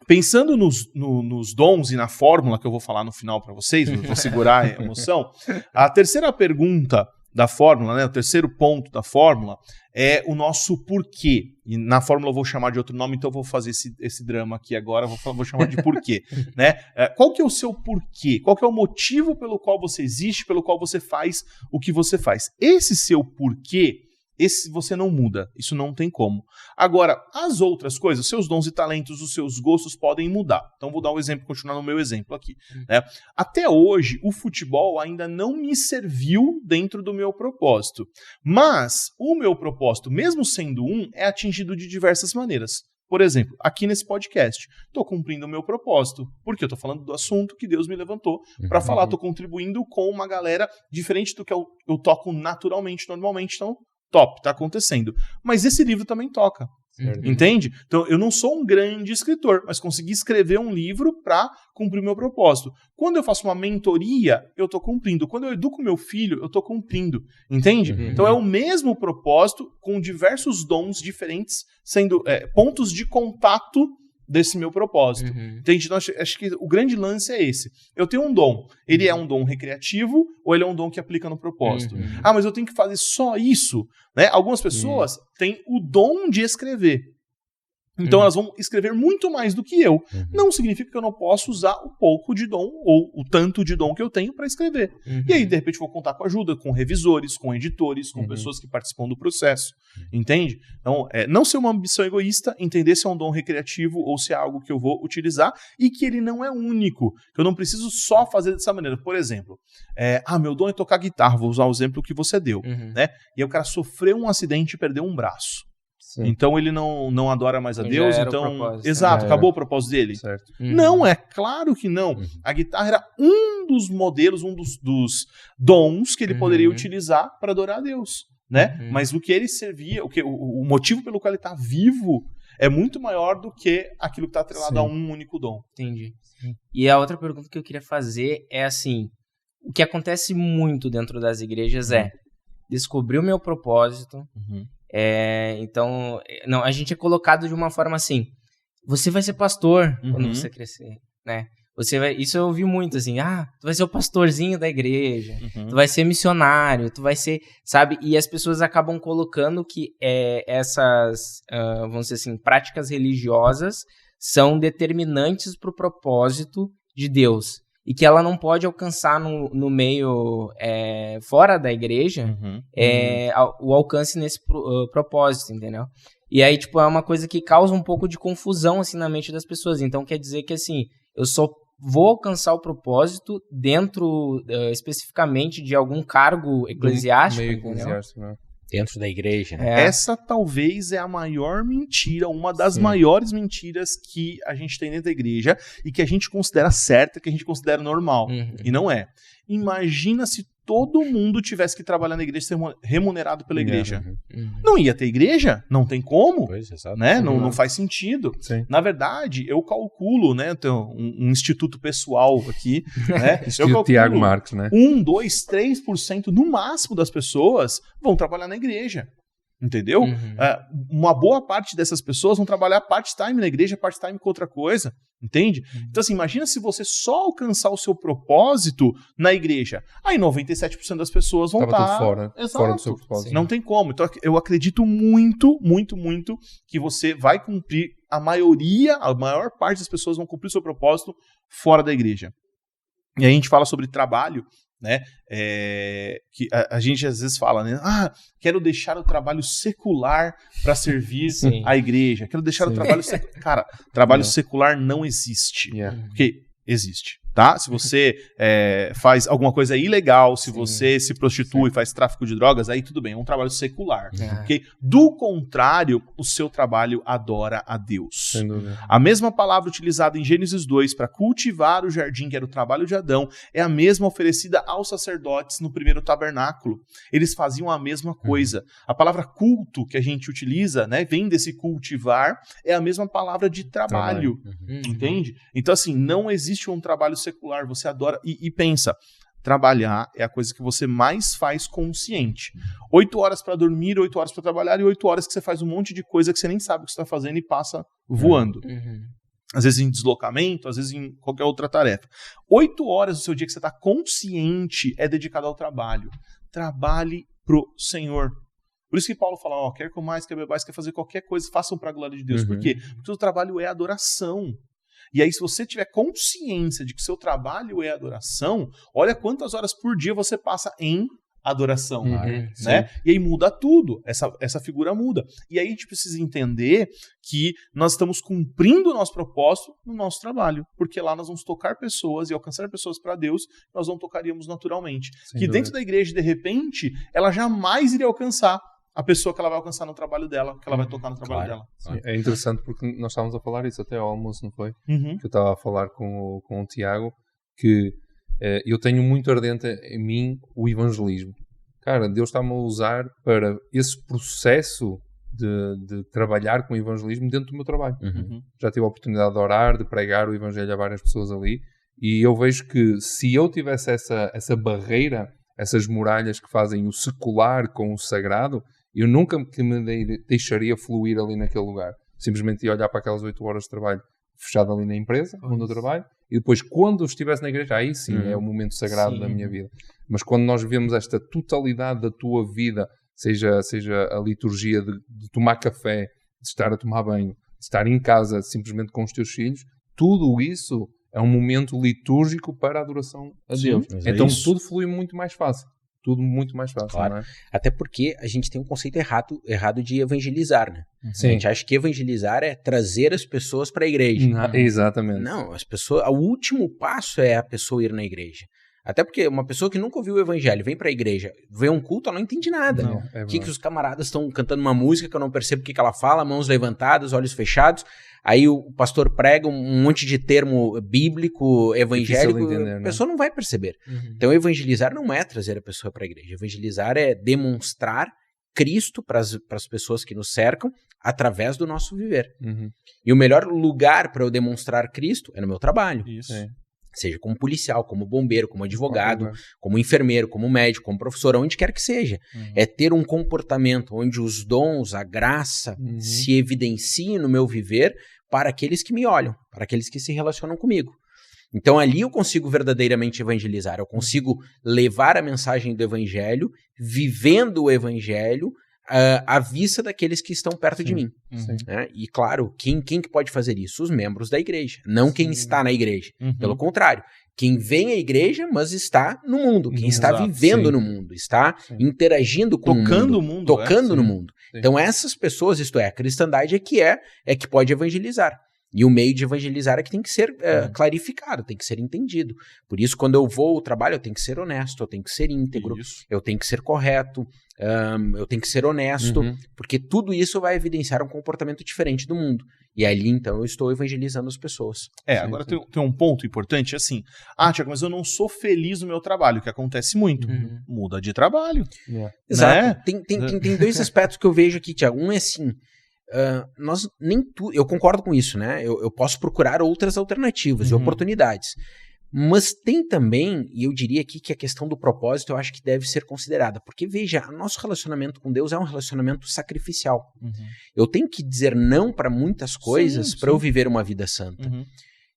pensando nos dons e na fórmula que eu vou falar no final para vocês, vou segurar a emoção, a terceira pergunta da fórmula, né, o terceiro ponto da fórmula é o nosso porquê. E na fórmula eu vou chamar de outro nome, então eu vou fazer esse drama aqui agora, vou chamar de porquê. Né? Qual que é o seu porquê? Qual que é o motivo pelo qual você existe, pelo qual você faz o que você faz? Esse seu porquê, esse você não muda, isso não tem como. Agora, as outras coisas, os seus dons e talentos, os seus gostos podem mudar. Então vou dar um exemplo, continuar no meu exemplo aqui. Né? Até hoje, o futebol ainda não me serviu dentro do meu propósito. Mas o meu propósito, mesmo sendo é atingido de diversas maneiras. Por exemplo, aqui nesse podcast, estou cumprindo o meu propósito, porque eu estou falando do assunto que Deus me levantou para falar, estou contribuindo com uma galera diferente do que eu toco naturalmente, normalmente, então top, tá acontecendo. Mas esse livro também toca. Entende? Então, eu não sou um grande escritor, mas consegui escrever um livro para cumprir o meu propósito. Quando eu faço uma mentoria, eu estou cumprindo. Quando eu educo meu filho, eu estou cumprindo. Entende? Então, é o mesmo propósito, com diversos dons diferentes, sendo pontos de contato desse meu propósito. Entende? Então, acho que o grande lance é esse. Eu tenho um dom. Ele é um dom recreativo ou ele é um dom que aplica no propósito? Mas eu tenho que fazer só isso? Né? Algumas pessoas têm o dom de escrever. Então elas vão escrever muito mais do que eu. Não significa que eu não posso usar o pouco de dom ou o tanto de dom que eu tenho para escrever. E aí, de repente, vou contar com ajuda, com revisores, com editores, com pessoas que participam do processo. Entende? Então, não ser uma ambição egoísta, entender se é um dom recreativo ou se é algo que eu vou utilizar e que ele não é único, que eu não preciso só fazer dessa maneira. Por exemplo, meu dom é tocar guitarra, vou usar o exemplo que você deu. Né? E aí o cara sofreu um acidente e perdeu um braço. Sim. Então ele não adora mais a Deus, então exato, acabou o propósito dele. Certo. Não, é claro que não. A guitarra era um dos modelos, um dos dons que ele poderia utilizar para adorar a Deus, né? Mas o que ele servia, o motivo pelo qual ele está vivo é muito maior do que aquilo que está atrelado a um único dom. Entendi. E a outra pergunta que eu queria fazer é assim, o que acontece muito dentro das igrejas é descobrir o meu propósito. Então, não, a gente é colocado de uma forma assim, você vai ser pastor quando você crescer, né? Isso eu ouvi muito assim, tu vai ser o pastorzinho da igreja, tu vai ser missionário, tu vai ser, sabe? E as pessoas acabam colocando que essas, vamos dizer assim, práticas religiosas são determinantes para o propósito de Deus. E que ela não pode alcançar no meio fora da igreja o alcance nesse propósito, entendeu? E aí, tipo, é uma coisa que causa um pouco de confusão, assim, na mente das pessoas. Então, quer dizer que, assim, eu só vou alcançar o propósito dentro, especificamente, de algum cargo eclesiástico, meio eclesiástico, né? Dentro da igreja, né? Essa talvez é a maior mentira, uma das maiores mentiras que a gente tem dentro da igreja e que a gente considera certa, que a gente considera normal. E não é. Imagina se todo mundo tivesse que trabalhar na igreja e ser remunerado pela igreja. Não ia ter igreja? Não tem como. Pois, exato. Né? Não faz sentido. Sim. Na verdade, eu calculo, né? Tenho um instituto pessoal aqui. Né? Instituto Tiago Marques, né? 1, 2, 3% no máximo das pessoas vão trabalhar na igreja. Entendeu? Uma boa parte dessas pessoas vão trabalhar part-time na igreja, part-time com outra coisa. Entende? Então, assim, imagina se você só alcançar o seu propósito na igreja. Aí 97% das pessoas vão estar fora do seu propósito. Não tem como. Então, eu acredito muito, muito, muito que você vai cumprir a maior parte das pessoas vão cumprir o seu propósito fora da igreja. E a gente fala sobre trabalho, né? Que a gente às vezes fala, né? Quero deixar o trabalho secular para servir a igreja. Quero deixar o trabalho secular. Cara, trabalho secular não existe. Porque existe. Tá? Se você faz alguma coisa ilegal, se você se prostitui, faz tráfico de drogas, aí tudo bem, é um trabalho secular. Okay? Do contrário, o seu trabalho adora a Deus. Sem dúvida. A mesma palavra utilizada em Gênesis 2 para cultivar o jardim, que era o trabalho de Adão, é a mesma oferecida aos sacerdotes no primeiro tabernáculo. Eles faziam a mesma coisa. A palavra culto que a gente utiliza, né, vem desse cultivar, é a mesma palavra de trabalho. Entende? Então, assim, não existe um trabalho secular, você adora e pensa, trabalhar é a coisa que você mais faz consciente. 8 horas para dormir, 8 horas para trabalhar e 8 horas que você faz um monte de coisa que você nem sabe o que você está fazendo e passa voando. Às vezes em deslocamento, às vezes em qualquer outra tarefa. 8 horas do seu dia que você está consciente é dedicado ao trabalho. Trabalhe pro Senhor. Por isso que Paulo fala, quer comais, quer bebais, quer fazer qualquer coisa, façam para a glória de Deus. Por quê? Porque o trabalho é adoração. E aí, se você tiver consciência de que o seu trabalho é adoração, olha quantas horas por dia você passa em adoração. Né? E aí muda tudo. Essa figura muda. E aí a gente precisa entender que nós estamos cumprindo o nosso propósito no nosso trabalho. Porque lá nós vamos tocar pessoas e alcançar pessoas para Deus, nós não tocaríamos naturalmente. Sem que dúvida. Dentro da igreja, de repente, ela jamais iria alcançar a pessoa que ela vai alcançar no trabalho dela, que ela vai tocar no trabalho dela. Sim, é interessante porque nós estávamos a falar isso até ao almoço, não foi? Que eu estava a falar com o Tiago, que eu tenho muito ardente em mim o evangelismo. Cara, Deus está-me a usar para esse processo de trabalhar com o evangelismo dentro do meu trabalho. Já tive a oportunidade de orar, de pregar o evangelho a várias pessoas ali, e eu vejo que se eu tivesse essa barreira, essas muralhas que fazem o secular com o sagrado, eu nunca me deixaria fluir ali naquele lugar. Simplesmente ia olhar para aquelas 8 horas de trabalho fechado ali na empresa, onde eu trabalho, e depois, quando eu estivesse na igreja, aí sim é o momento sagrado da minha vida. Mas quando nós vemos esta totalidade da tua vida, seja a liturgia de tomar café, de estar a tomar banho, de estar em casa simplesmente com os teus filhos, tudo isso é um momento litúrgico para a adoração a Deus. Então tudo flui muito mais fácil. Tudo muito mais fácil, claro. Não é? Até porque a gente tem um conceito errado de evangelizar, né? Sim. A gente acha que evangelizar é trazer as pessoas para a igreja. Exatamente. Não, as pessoas, o último passo é a pessoa ir na igreja. Até porque uma pessoa que nunca ouviu o evangelho vem pra igreja, vê um culto, ela não entende nada. Não, que os camaradas estão cantando uma música que eu não percebo o que ela fala, mãos levantadas, olhos fechados. Aí o pastor prega um monte de termo bíblico, evangélico, entender, a pessoa não vai perceber. Então evangelizar não é trazer a pessoa para a igreja. Evangelizar é demonstrar Cristo para as pessoas que nos cercam através do nosso viver. E o melhor lugar para eu demonstrar Cristo é no meu trabalho. Isso. Seja como policial, como bombeiro, como advogado, como enfermeiro, como médico, como professor, onde quer que seja. É ter um comportamento onde os dons, a graça se evidenciem no meu viver para aqueles que me olham, para aqueles que se relacionam comigo. Então ali eu consigo verdadeiramente evangelizar, eu consigo levar a mensagem do evangelho, vivendo o evangelho à vista daqueles que estão perto de mim. Né? E claro, quem que pode fazer isso? Os membros da igreja, não quem está na igreja. Pelo contrário, quem vem à igreja, mas está no mundo, quem está vivendo no mundo, está interagindo com tocando o mundo. Tocando no mundo. Então essas pessoas, isto é, a cristandade é que pode evangelizar. E o meio de evangelizar é que tem que ser clarificado, tem que ser entendido. Por isso, quando eu vou ao trabalho, eu tenho que ser honesto, eu tenho que ser íntegro, eu tenho que ser correto, eu tenho que ser honesto, porque tudo isso vai evidenciar um comportamento diferente do mundo. E ali, então, eu estou evangelizando as pessoas. Agora tem um ponto importante, assim, Tiago, mas eu não sou feliz no meu trabalho, que acontece muito. Muda de trabalho. Exato. Né? Tem dois aspectos que eu vejo aqui, Tiago. Um é assim, eu concordo com isso, né? Eu posso procurar outras alternativas e oportunidades. Mas tem também, e eu diria aqui que a questão do propósito eu acho que deve ser considerada. Porque, veja, nosso relacionamento com Deus é um relacionamento sacrificial. Eu tenho que dizer não para muitas coisas para eu viver uma vida santa.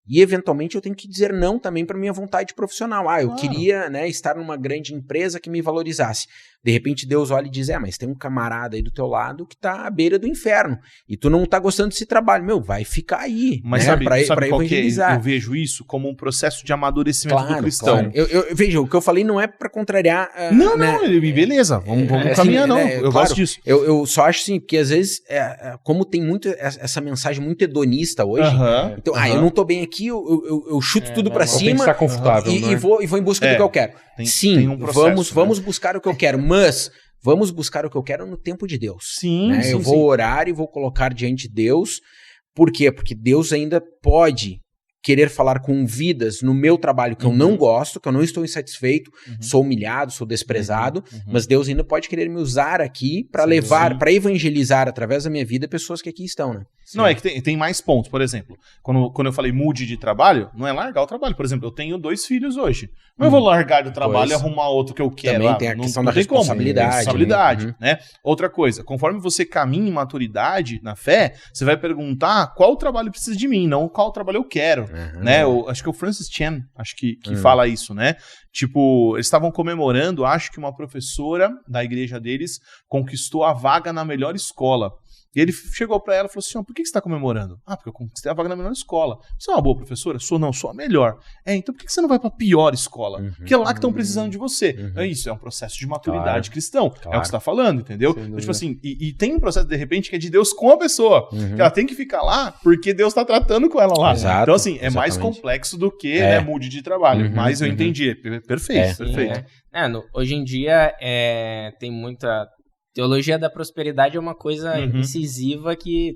E, eventualmente, eu tenho que dizer não também para minha vontade profissional. Eu queria, né, estar numa grande empresa que me valorizasse. De repente, Deus olha e diz, mas tem um camarada aí do teu lado que tá à beira do inferno. E tu não tá gostando desse trabalho. Vai ficar aí. Mas né, sabe qual que evangelizar. eu vejo isso como um processo de amadurecimento do cristão. Claro. Veja, o que eu falei não é para contrariar... beleza. Vamos caminhar, não. Eu gosto disso. Eu só acho assim, porque às vezes, como tem muito essa mensagem muito hedonista hoje, então, eu não tô bem aqui, eu chuto tudo para cima. Tem que estar confortável, e vou em busca do que eu quero. Sim, tem processo, vamos buscar o que eu quero, mas vamos buscar o que eu quero no tempo de Deus. Sim, né? Eu vou orar e vou colocar diante de Deus. Por quê? Porque Deus ainda pode querer falar com vidas no meu trabalho que eu não gosto, que eu não estou insatisfeito, sou humilhado, sou desprezado, mas Deus ainda pode querer me usar aqui para levar, para evangelizar através da minha vida pessoas que aqui estão, né? Não, é que tem mais pontos. Por exemplo, quando eu falei mude de trabalho, não é largar o trabalho. Por exemplo, eu tenho 2 filhos hoje. Não eu vou largar do trabalho e arrumar outro que eu quero. Também tem a questão da responsabilidade. Né? Outra coisa, conforme você caminha em maturidade na fé, você vai perguntar qual trabalho precisa de mim, não qual trabalho eu quero. Né? Acho que é o Francis Chan, que fala isso, né? Tipo, eles estavam comemorando, acho que uma professora da igreja deles conquistou a vaga na melhor escola. E ele chegou pra ela e falou assim, por que você tá comemorando? Porque eu conquistei a vaga na melhor escola. Você é uma boa professora? Sou a melhor. Então por que você não vai pra pior escola? Porque é lá que estão precisando de você. É isso, é um processo de maturidade cristão. É o que você tá falando, entendeu? Então, tipo assim, e tem um processo, de repente, que é de Deus com a pessoa. Que ela tem que ficar lá porque Deus tá tratando com ela lá. Exato, então, assim, é mais complexo do que mude de trabalho. Mas eu entendi. Perfeito, perfeito. Hoje em dia, tem muita... Teologia da prosperidade é uma coisa incisiva que,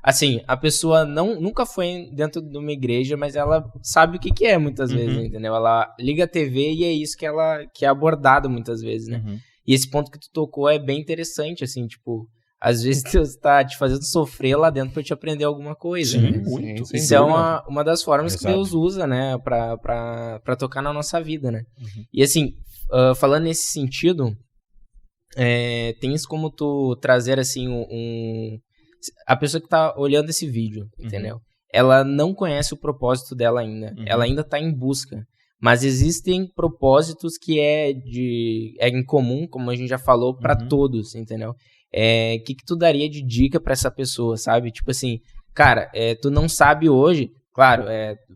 assim, a pessoa nunca foi dentro de uma igreja, mas ela sabe o que é muitas vezes, entendeu? Ela liga a TV e é isso que é abordado muitas vezes, né? E esse ponto que tu tocou é bem interessante, assim, tipo, às vezes Deus tá te fazendo sofrer lá dentro pra te aprender alguma coisa, né? Muito. Isso é uma das formas que Deus usa, né, pra tocar na nossa vida, né? E assim, falando nesse sentido... tens como tu trazer assim a pessoa que tá olhando esse vídeo, entendeu? Ela não conhece o propósito dela ainda, ela ainda tá em busca, mas existem propósitos que é em comum, como a gente já falou, para todos, entendeu? Que tu daria de dica para essa pessoa, sabe? Tipo assim, cara, tu não sabe hoje, claro,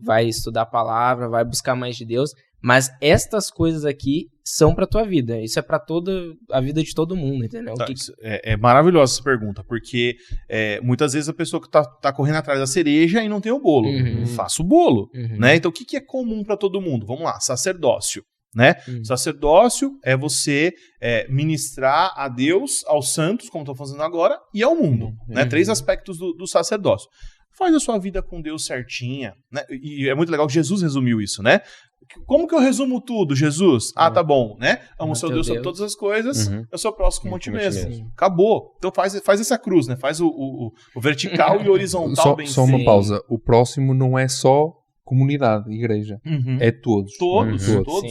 vai estudar a palavra, vai buscar mais de Deus, mas estas coisas aqui são pra tua vida. Isso é pra toda a vida de todo mundo, entendeu? É maravilhosa essa pergunta, porque muitas vezes a pessoa que tá correndo atrás da cereja e não tem o bolo. Faça o bolo, né? Então o que é comum pra todo mundo? Vamos lá, sacerdócio. Né? Sacerdócio é você ministrar a Deus, aos santos, como estou fazendo agora, e ao mundo. Né? 3 aspectos do sacerdócio. Faz a sua vida com Deus certinha, né? E é muito legal que Jesus resumiu isso, né? Como que eu resumo tudo, Jesus? Tá bom, né? Amo o seu Deus sobre todas as coisas, eu sou próximo como a ti mesmo. Acabou. Então faz essa cruz, né? Faz o vertical e o horizontal bem feito. Só uma pausa. O próximo não é só comunidade, igreja. É todos. Todos.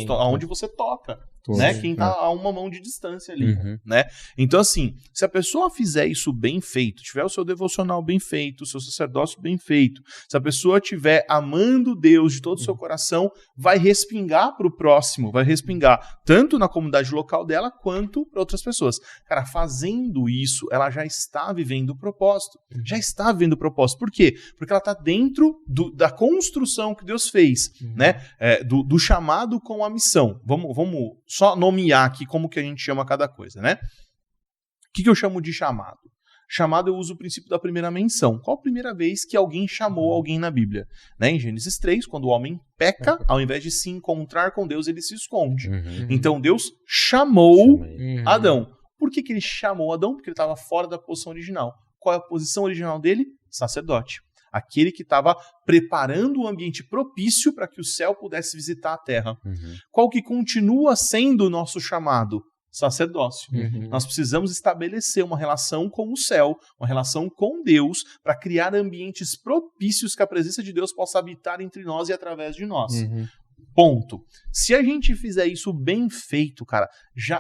Aonde você toca. Né? Quem tá a uma mão de distância ali, né? Então, assim, se a pessoa fizer isso bem feito, tiver o seu devocional bem feito, o seu sacerdócio bem feito, se a pessoa estiver amando Deus de todo o seu coração, vai respingar pro próximo, vai respingar tanto na comunidade local dela, quanto para outras pessoas. Cara, fazendo isso, ela já está vivendo o propósito. Já está vivendo o propósito. Por quê? Porque ela está dentro da construção que Deus fez, né? Do chamado com a missão. Vamos só nomear aqui como que a gente chama cada coisa, né? O que eu chamo de chamado? Chamado, eu uso o princípio da primeira menção. Qual a primeira vez que alguém chamou alguém na Bíblia? Né? Em Gênesis 3, quando o homem peca, ao invés de se encontrar com Deus, ele se esconde. Então Deus chamou Adão. Por que ele chamou Adão? Porque ele estava fora da posição original. Qual é a posição original dele? Sacerdote. Aquele que estava preparando o ambiente propício para que o céu pudesse visitar a terra. Qual que continua sendo o nosso chamado? Sacerdócio. Nós precisamos estabelecer uma relação com o céu, uma relação com Deus, para criar ambientes propícios que a presença de Deus possa habitar entre nós e através de nós. Ponto. Se a gente fizer isso bem feito, cara,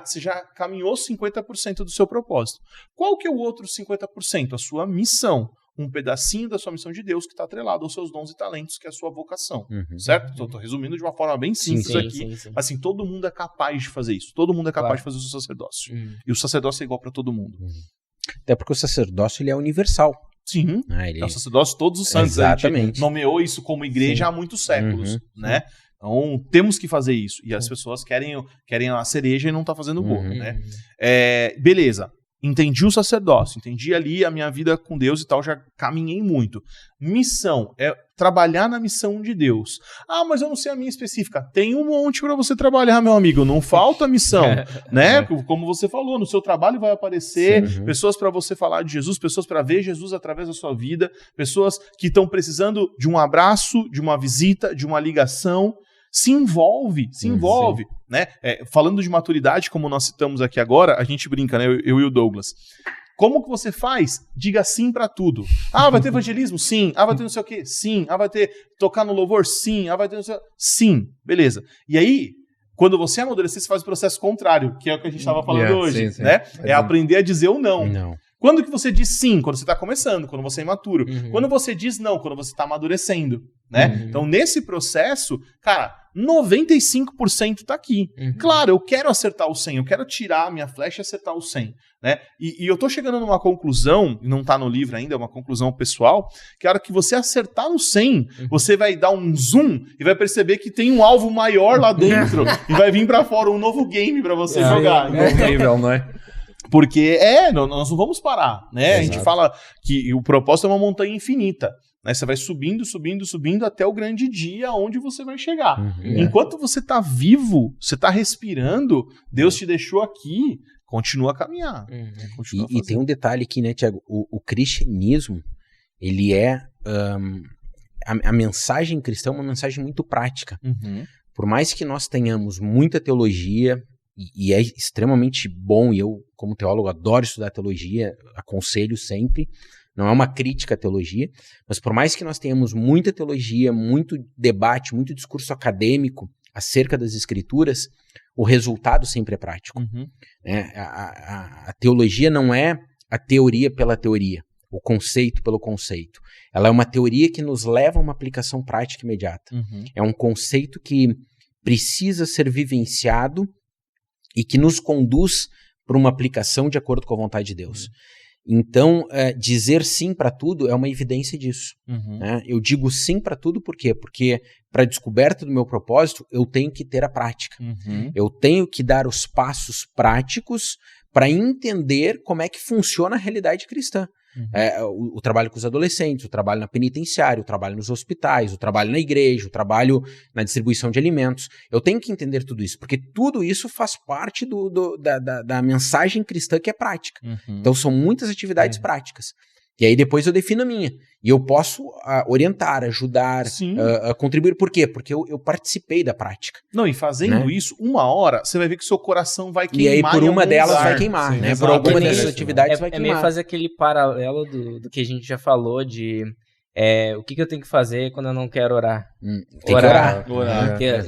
você já caminhou 50% do seu propósito. Qual que é o outro 50%? A sua missão. um pedacinho da sua missão de Deus que está atrelado aos seus dons e talentos, que é a sua vocação, certo? Estou resumindo de uma forma bem simples aqui. Sim. Assim, todo mundo é capaz de fazer isso. Todo mundo é capaz de fazer o seu sacerdócio. E o sacerdócio é igual para todo mundo. Até porque o sacerdócio ele é universal. Sim, é o sacerdócio de todos os santos. Exatamente. A gente nomeou isso como igreja há muitos séculos, né? Então, temos que fazer isso. E as pessoas querem a cereja e não tá fazendo o bolo, né? Beleza. Entendi o sacerdócio, entendi ali a minha vida com Deus e tal, já caminhei muito. Missão, é trabalhar na missão de Deus. Ah, mas eu não sei a minha específica. Tem um monte para você trabalhar, meu amigo, não falta missão, né? Como você falou, no seu trabalho vai aparecer pessoas para você falar de Jesus, pessoas para ver Jesus através da sua vida, pessoas que estão precisando de um abraço, de uma visita, de uma ligação. Se envolve, né? Falando de maturidade, como nós citamos aqui agora, a gente brinca, né? Eu e o Douglas. Como que você faz? Diga sim pra tudo. Ah, vai ter evangelismo? Sim. Ah, vai ter não sei o quê? Sim. Ah, vai ter tocar no louvor? Sim. Ah, vai ter não sei o quê? Sim. Beleza. E aí, quando você amadurecer, você faz o processo contrário, que é o que a gente estava falando hoje, sim. Né? É aprender a dizer o não. Quando que você diz sim? Quando você está começando, quando você é imaturo. Quando você diz não? Quando você está amadurecendo, né? Então, nesse processo, cara, 95% tá aqui. Claro, eu quero acertar o 100, eu quero tirar a minha flecha e acertar o 100, né? E eu tô chegando numa conclusão, e não tá no livro ainda, é uma conclusão pessoal, que a hora que você acertar no 100, você vai dar um zoom e vai perceber que tem um alvo maior lá dentro e vai vir pra fora um novo game pra você jogar. Incrível, não é? Porque, nós não vamos parar, né? Exato. A gente fala que o propósito é uma montanha infinita. Né? Você vai subindo até o grande dia onde você vai chegar. Enquanto você está vivo, você está respirando, Deus te deixou aqui, continua a caminhar. E tem um detalhe aqui, né, Tiago? O cristianismo, ele é... a mensagem cristã é uma mensagem muito prática. Por mais que nós tenhamos muita teologia, e é extremamente bom, e eu, como teólogo, adoro estudar teologia, aconselho sempre, não é uma crítica à teologia, mas por mais que nós tenhamos muita teologia, muito debate, muito discurso acadêmico acerca das escrituras, o resultado sempre é prático. A teologia não é a teoria pela teoria, o conceito pelo conceito. Ela é uma teoria que nos leva a uma aplicação prática imediata. É um conceito que precisa ser vivenciado e que nos conduz para uma aplicação de acordo com a vontade de Deus. Então, dizer sim para tudo é uma evidência disso. Né? Eu digo sim para tudo por quê? Porque para a descoberta do meu propósito, eu tenho que ter a prática. Eu tenho que dar os passos práticos para entender como é que funciona a realidade cristã. O trabalho com os adolescentes, o trabalho na penitenciária, o trabalho nos hospitais, o trabalho na igreja, o trabalho na distribuição de alimentos. Eu tenho que entender tudo isso, porque tudo isso faz parte da mensagem cristã que é prática. Então são muitas atividades práticas. E aí depois eu defino a minha. E eu posso orientar, ajudar, contribuir. Por quê? Porque eu participei da prática. Não, e fazendo isso, uma hora, você vai ver que seu coração vai queimar. E aí por uma delas vai queimar, né? Por alguma dessas atividades vai queimar. É meio fazer aquele paralelo do que a gente já falou de... o que eu tenho que fazer quando eu não quero orar? Tem orar.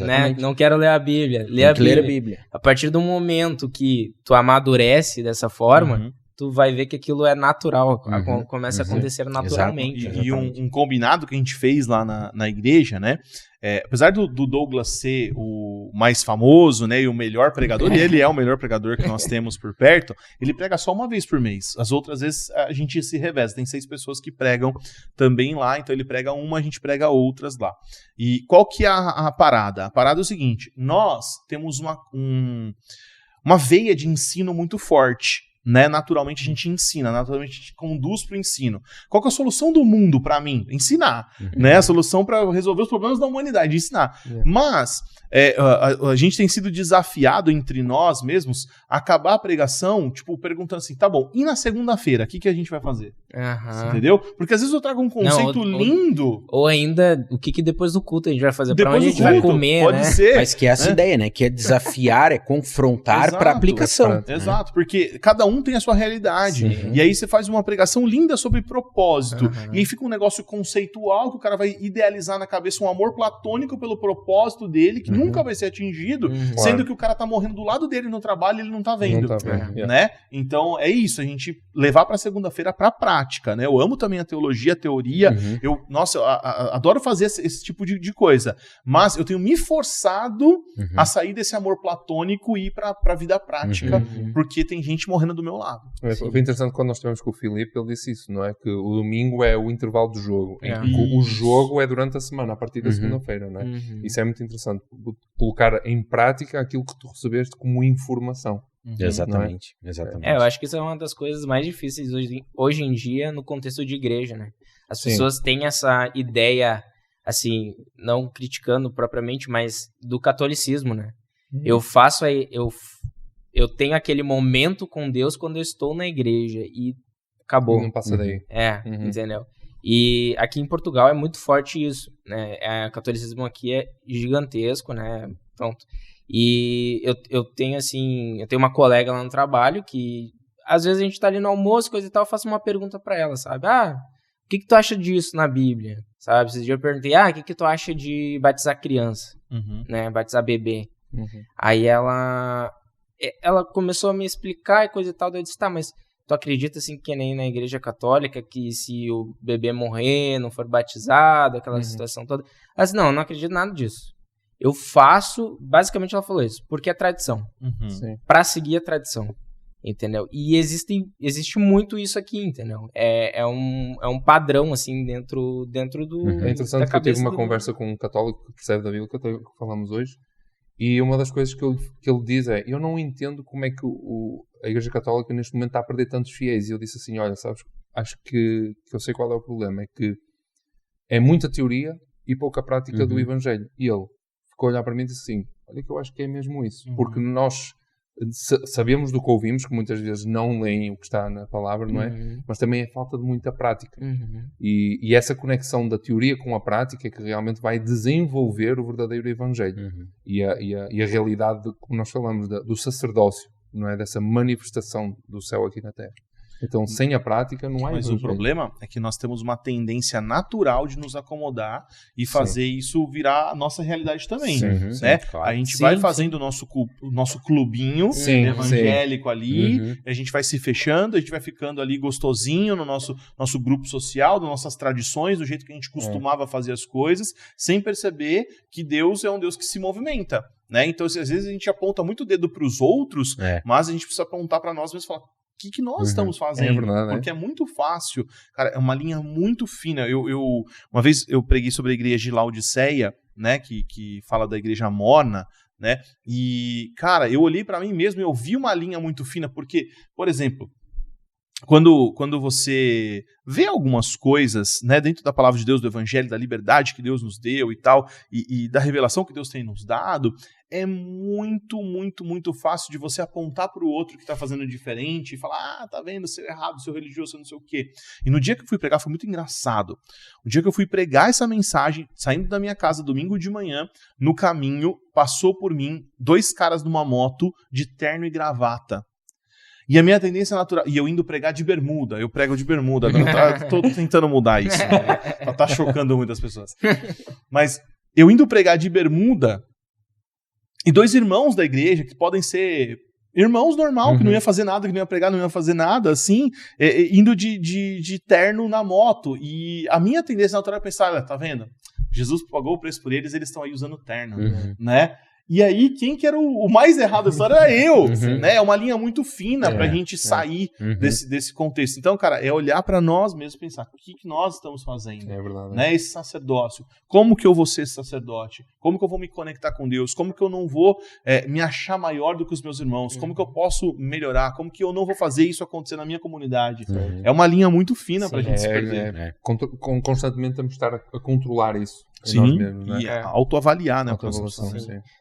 Né? Não quero ler a Bíblia. Ler a Bíblia. A partir do momento que tu amadurece dessa forma... tu vai ver que aquilo é natural, começa a acontecer naturalmente. E um combinado que a gente fez lá na igreja, né? Apesar do Douglas ser o mais famoso, né, e o melhor pregador, e ele é o melhor pregador que nós temos por perto, ele prega só uma vez por mês. As outras vezes a gente se reveza. Tem 6 pessoas que pregam também lá, então ele prega uma, a gente prega outras lá. E qual que é a parada? A parada é o seguinte, nós temos uma veia de ensino muito forte. Né? Naturalmente a gente ensina, naturalmente a gente conduz para o ensino. Qual que é a solução do mundo para mim? Ensinar. Né? A solução para resolver os problemas da humanidade, ensinar. Mas a gente tem sido desafiado entre nós mesmos a acabar a pregação, tipo, perguntando assim, tá bom, e na segunda-feira, o que a gente vai fazer? Entendeu? Porque às vezes eu trago um conceito lindo. Ou ainda, o que depois do culto a gente vai fazer? Para onde a gente vai comer, pode né? ser. Mas que é essa ideia, né? Que é desafiar, é confrontar para aplicação. Exato, porque cada um um tem a sua realidade. E aí você faz uma pregação linda sobre propósito. E aí fica um negócio conceitual que o cara vai idealizar na cabeça um amor platônico pelo propósito dele, que nunca vai ser atingido, sendo que o cara tá morrendo do lado dele no trabalho e ele não tá vendo. Não tá vendo. Né? Então é isso, a gente levar pra segunda-feira pra prática, né? Eu amo também a teologia, a teoria. Eu adoro fazer esse tipo de coisa. Mas eu tenho me forçado a sair desse amor platônico e ir pra vida prática, porque tem gente morrendo do meu lado. Foi interessante quando nós estivemos com o Filipe, ele disse isso, não é? Que o domingo é o intervalo do jogo. O jogo é durante a semana, a partir da segunda-feira, não é? Isso é muito interessante. Colocar em prática aquilo que tu recebeste como informação. Exatamente. Eu acho que isso é uma das coisas mais difíceis hoje em dia no contexto de igreja, né? As pessoas têm essa ideia, assim, não criticando propriamente, mas do catolicismo, né? Eu tenho aquele momento com Deus quando eu estou na igreja e acabou. Não passa daí. Entendeu? E aqui em Portugal é muito forte isso, né? O catolicismo aqui é gigantesco, né? Pronto. E eu tenho uma colega lá no trabalho que às vezes a gente tá ali no almoço, coisa e tal, eu faço uma pergunta pra ela, sabe? O que tu acha disso na Bíblia? Sabe? Esse dia eu perguntei, o que tu acha de batizar criança? Né? Batizar bebê. Aí ela começou a me explicar e coisa e tal, daí eu disse, mas tu acredita assim que nem na igreja católica, que se o bebê morrer, não for batizado, aquela situação toda? Ela disse, não acredito nada disso. Eu faço, basicamente ela falou isso, porque é tradição. Pra seguir a tradição. Entendeu? E existe muito isso aqui, entendeu? É um padrão, assim, dentro do... É interessante que eu tive uma conversa com um católico que percebe da Bíblia, que falamos hoje, e uma das coisas que ele diz é, eu não entendo como é que a Igreja Católica neste momento está a perder tantos fiéis. E eu disse assim, olha, sabes, acho que eu sei qual é o problema, é que é muita teoria e pouca prática do Evangelho. E ele ficou a olhar para mim e disse assim, olha que eu acho que é mesmo isso, porque nós sabemos do que ouvimos, que muitas vezes não leem o que está na palavra, não é? Mas também é falta de muita prática. E essa conexão da teoria com a prática é que realmente vai desenvolver o verdadeiro Evangelho. E a realidade, como nós falamos, do sacerdócio, não é? Dessa manifestação do céu aqui na Terra. Então, sem a prática, não há Mas Evangelho. o problema é que nós temos uma tendência natural de nos acomodar e fazer isso virar a nossa realidade também. Né? Claro. A gente vai fazendo o nosso clubinho evangélico ali, a gente vai se fechando, a gente vai ficando ali gostosinho no nosso grupo social, das nossas tradições, do jeito que a gente costumava fazer as coisas, sem perceber que Deus é um Deus que se movimenta. Né? Então, às vezes a gente aponta muito o dedo para os outros, mas a gente precisa apontar para nós mesmos e falar, o que nós estamos fazendo? É verdade, porque é muito fácil. Cara, é uma linha muito fina. Uma vez eu preguei sobre a igreja de Laodiceia, né, que fala da igreja morna, né, e, cara, eu olhei pra mim mesmo e eu vi uma linha muito fina, porque, por exemplo, quando você vê algumas coisas, né, dentro da palavra de Deus, do evangelho, da liberdade que Deus nos deu e tal, e da revelação que Deus tem nos dado, é muito, muito, muito fácil de você apontar para o outro que está fazendo diferente e falar, tá vendo, seu errado, seu religioso, seu não sei o quê. E no dia que eu fui pregar foi muito engraçado. O dia que eu fui pregar essa mensagem, saindo da minha casa domingo de manhã, no caminho, passou por mim 2 caras numa moto de terno e gravata. E a minha tendência natural... E eu indo pregar de bermuda. Eu prego de bermuda. Tô tentando mudar isso. Né? Tá chocando muitas pessoas. Mas eu indo pregar de bermuda... E 2 irmãos da igreja, que podem ser irmãos normal, que não ia fazer nada, que não ia pregar, não ia fazer nada, assim, indo de terno na moto. E a minha tendência natural é pensar, tá vendo? Jesus pagou o preço por eles estão aí usando terno, né? E aí, quem que era o mais errado da história era eu, né? É uma linha muito fina pra gente sair desse contexto. Então, cara, é olhar pra nós mesmos e pensar, o que nós estamos fazendo? É verdade. Né? Esse sacerdócio. Como que eu vou ser esse sacerdote? Como que eu vou me conectar com Deus? Como que eu não vou me achar maior do que os meus irmãos? Como que eu posso melhorar? Como que eu não vou fazer isso acontecer na minha comunidade? É uma linha muito fina pra gente se perder. Constantemente temos de estar a controlar isso. Sim, mesmos, né? E autoavaliar, né?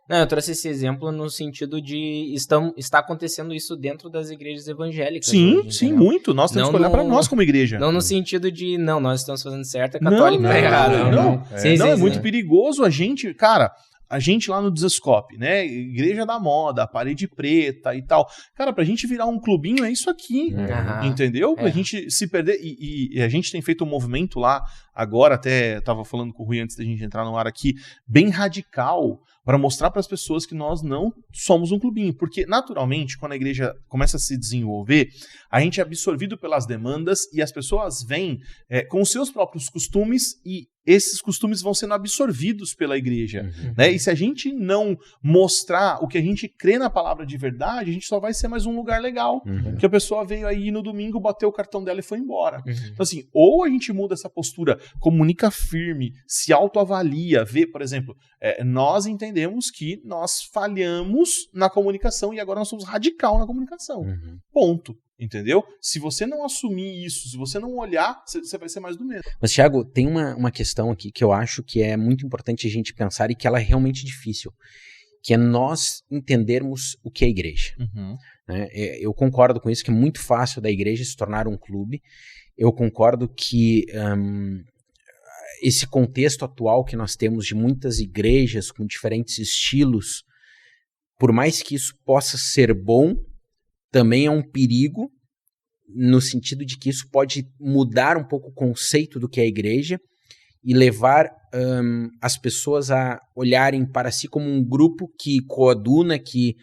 Não, eu trouxe esse exemplo no sentido de está acontecendo isso dentro das igrejas evangélicas. Sim, hoje, sim, muito. Nós temos que olhar para nós como igreja. Não no sentido de, nós estamos fazendo certo, a católica tá errada. Não, é muito perigoso a gente... Cara, a gente lá no Desescope, né? Igreja da moda, parede preta e tal. Cara, pra gente virar um clubinho é isso aqui, entendeu? Pra gente se perder. E a gente tem feito um movimento lá, agora até tava falando com o Rui antes da gente entrar no ar aqui, bem radical, para mostrar para as pessoas que nós não somos um clubinho. Porque, naturalmente, quando a igreja começa a se desenvolver, a gente é absorvido pelas demandas e as pessoas vêm com os seus próprios costumes e esses costumes vão sendo absorvidos pela igreja. Né? E se a gente não mostrar o que a gente crê na palavra de verdade, a gente só vai ser mais um lugar legal. Que a pessoa veio aí no domingo, bateu o cartão dela e foi embora. Então, assim, ou a gente muda essa postura, comunica firme, se autoavalia, vê, por exemplo, nós entendemos que nós falhamos na comunicação e agora nós somos radical na comunicação. Ponto. Entendeu? Se você não assumir isso, se você não olhar, você vai ser mais do mesmo. Mas, Thiago, tem uma questão aqui que eu acho que é muito importante a gente pensar e que ela é realmente difícil, que é nós entendermos o que é igreja. Né? Eu concordo com isso, que é muito fácil da igreja se tornar um clube. Eu concordo que esse contexto atual que nós temos de muitas igrejas com diferentes estilos, por mais que isso possa ser bom, também é um perigo, no sentido de que isso pode mudar um pouco o conceito do que é a igreja e levar as pessoas a olharem para si como um grupo que coaduna, que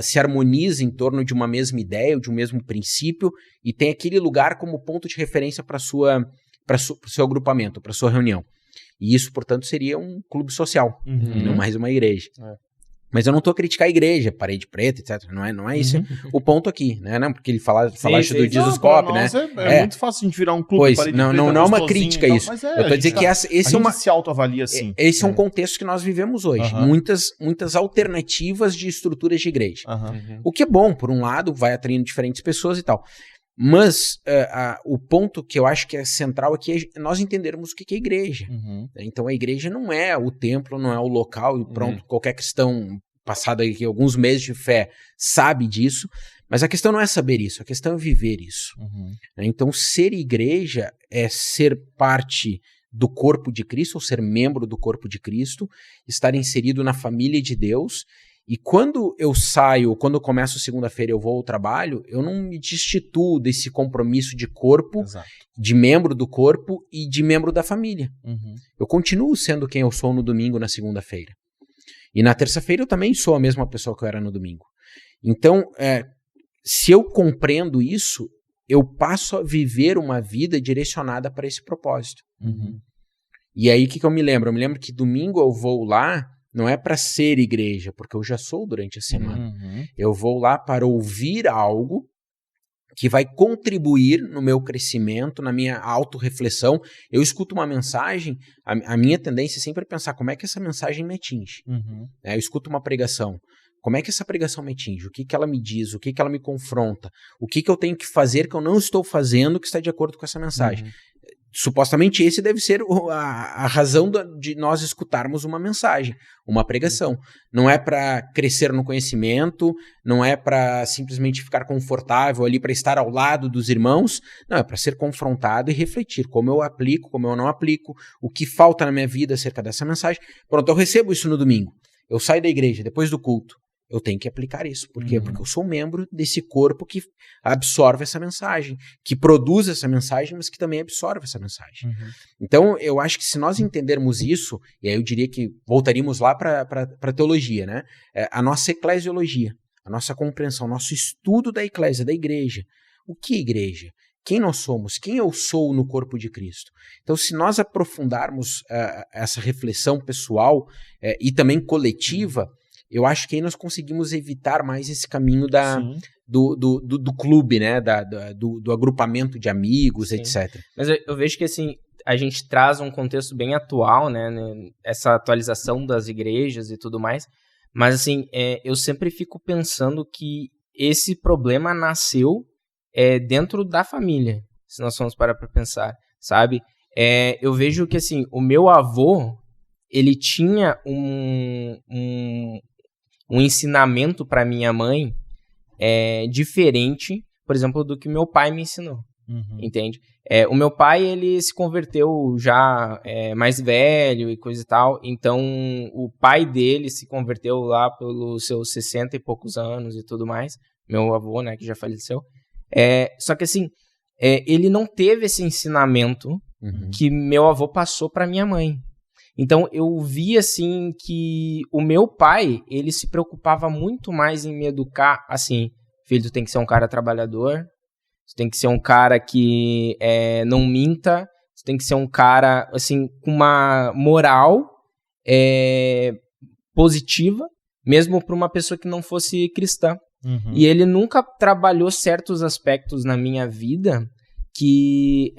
se harmoniza em torno de uma mesma ideia, ou de um mesmo princípio, e tem aquele lugar como ponto de referência para o seu agrupamento, para a sua reunião. E isso, portanto, seria um clube social, e não mais uma igreja. Mas eu não estou a criticar a igreja, parede preta, etc. Não é isso o ponto aqui, né? Não, porque ele falaste do Desescope, né? É muito fácil a gente virar um clube pois, parede não, preta. Não é uma crítica isso. Eu estou dizendo que esse é uma... se autoavalia assim. Esse é um contexto que nós vivemos hoje. Muitas alternativas de estruturas de igreja. O que é bom, por um lado, vai atraindo diferentes pessoas e tal. Mas o ponto que eu acho que é central aqui é nós entendermos o que é igreja. Então a igreja não é o templo, não é o local e pronto, qualquer cristão passado aqui alguns meses de fé sabe disso, mas a questão não é saber isso, a questão é viver isso. Então ser igreja é ser parte do corpo de Cristo, ou ser membro do corpo de Cristo, estar inserido na família de Deus. E quando eu saio, quando eu começo segunda-feira eu vou ao trabalho, eu não me destituo desse compromisso de corpo, de membro do corpo e de membro da família. Eu continuo sendo quem eu sou no domingo, na segunda-feira. E na terça-feira eu também sou a mesma pessoa que eu era no domingo. Então, se eu compreendo isso, eu passo a viver uma vida direcionada para esse propósito. E aí o que eu me lembro? Eu me lembro que domingo eu vou lá, não é para ser igreja, porque eu já sou durante a semana. Eu vou lá para ouvir algo que vai contribuir no meu crescimento, na minha autorreflexão. Eu escuto uma mensagem, a minha tendência é sempre pensar como é que essa mensagem me atinge. Eu escuto uma pregação, como é que essa pregação me atinge? O que ela me diz? O que ela me confronta? O que eu tenho que fazer que eu não estou fazendo que está de acordo com essa mensagem? Supostamente esse deve ser a razão de nós escutarmos uma mensagem, uma pregação. Não é para crescer no conhecimento, não é para simplesmente ficar confortável ali, para estar ao lado dos irmãos, não, é para ser confrontado e refletir como eu aplico, como eu não aplico, o que falta na minha vida acerca dessa mensagem. Pronto, eu recebo isso no domingo, eu saio da igreja depois do culto, eu tenho que aplicar isso. Por quê? Porque eu sou membro desse corpo que absorve essa mensagem, que produz essa mensagem, mas que também absorve essa mensagem. Então, eu acho que se nós entendermos isso, e aí eu diria que voltaríamos lá para a teologia, né? A nossa eclesiologia, a nossa compreensão, nosso estudo da eclésia, da igreja. O que é igreja? Quem nós somos? Quem eu sou no corpo de Cristo? Então, se nós aprofundarmos essa reflexão pessoal e também coletiva, eu acho que aí nós conseguimos evitar mais esse caminho do clube, né? Do agrupamento de amigos, etc. Mas eu vejo que assim, a gente traz um contexto bem atual, né? Essa atualização das igrejas e tudo mais. Mas assim, eu sempre fico pensando que esse problema nasceu dentro da família, se nós formos parar para pensar, sabe? Eu vejo que assim, o meu avô, ele tinha um ensinamento para minha mãe diferente, por exemplo, do que meu pai me ensinou. entende? O meu pai, ele se converteu já mais velho e coisa e tal, então o pai dele se converteu lá pelos seus 60 e poucos anos e tudo mais, meu avô, né, que já faleceu. Só que assim, ele não teve esse ensinamento que meu avô passou para minha mãe. Então eu vi assim que o meu pai, ele se preocupava muito mais em me educar assim, filho, tu tem que ser um cara trabalhador, tu tem que ser um cara que não minta, tu tem que ser um cara assim com uma moral positiva, mesmo para uma pessoa que não fosse cristã. E ele nunca trabalhou certos aspectos na minha vida que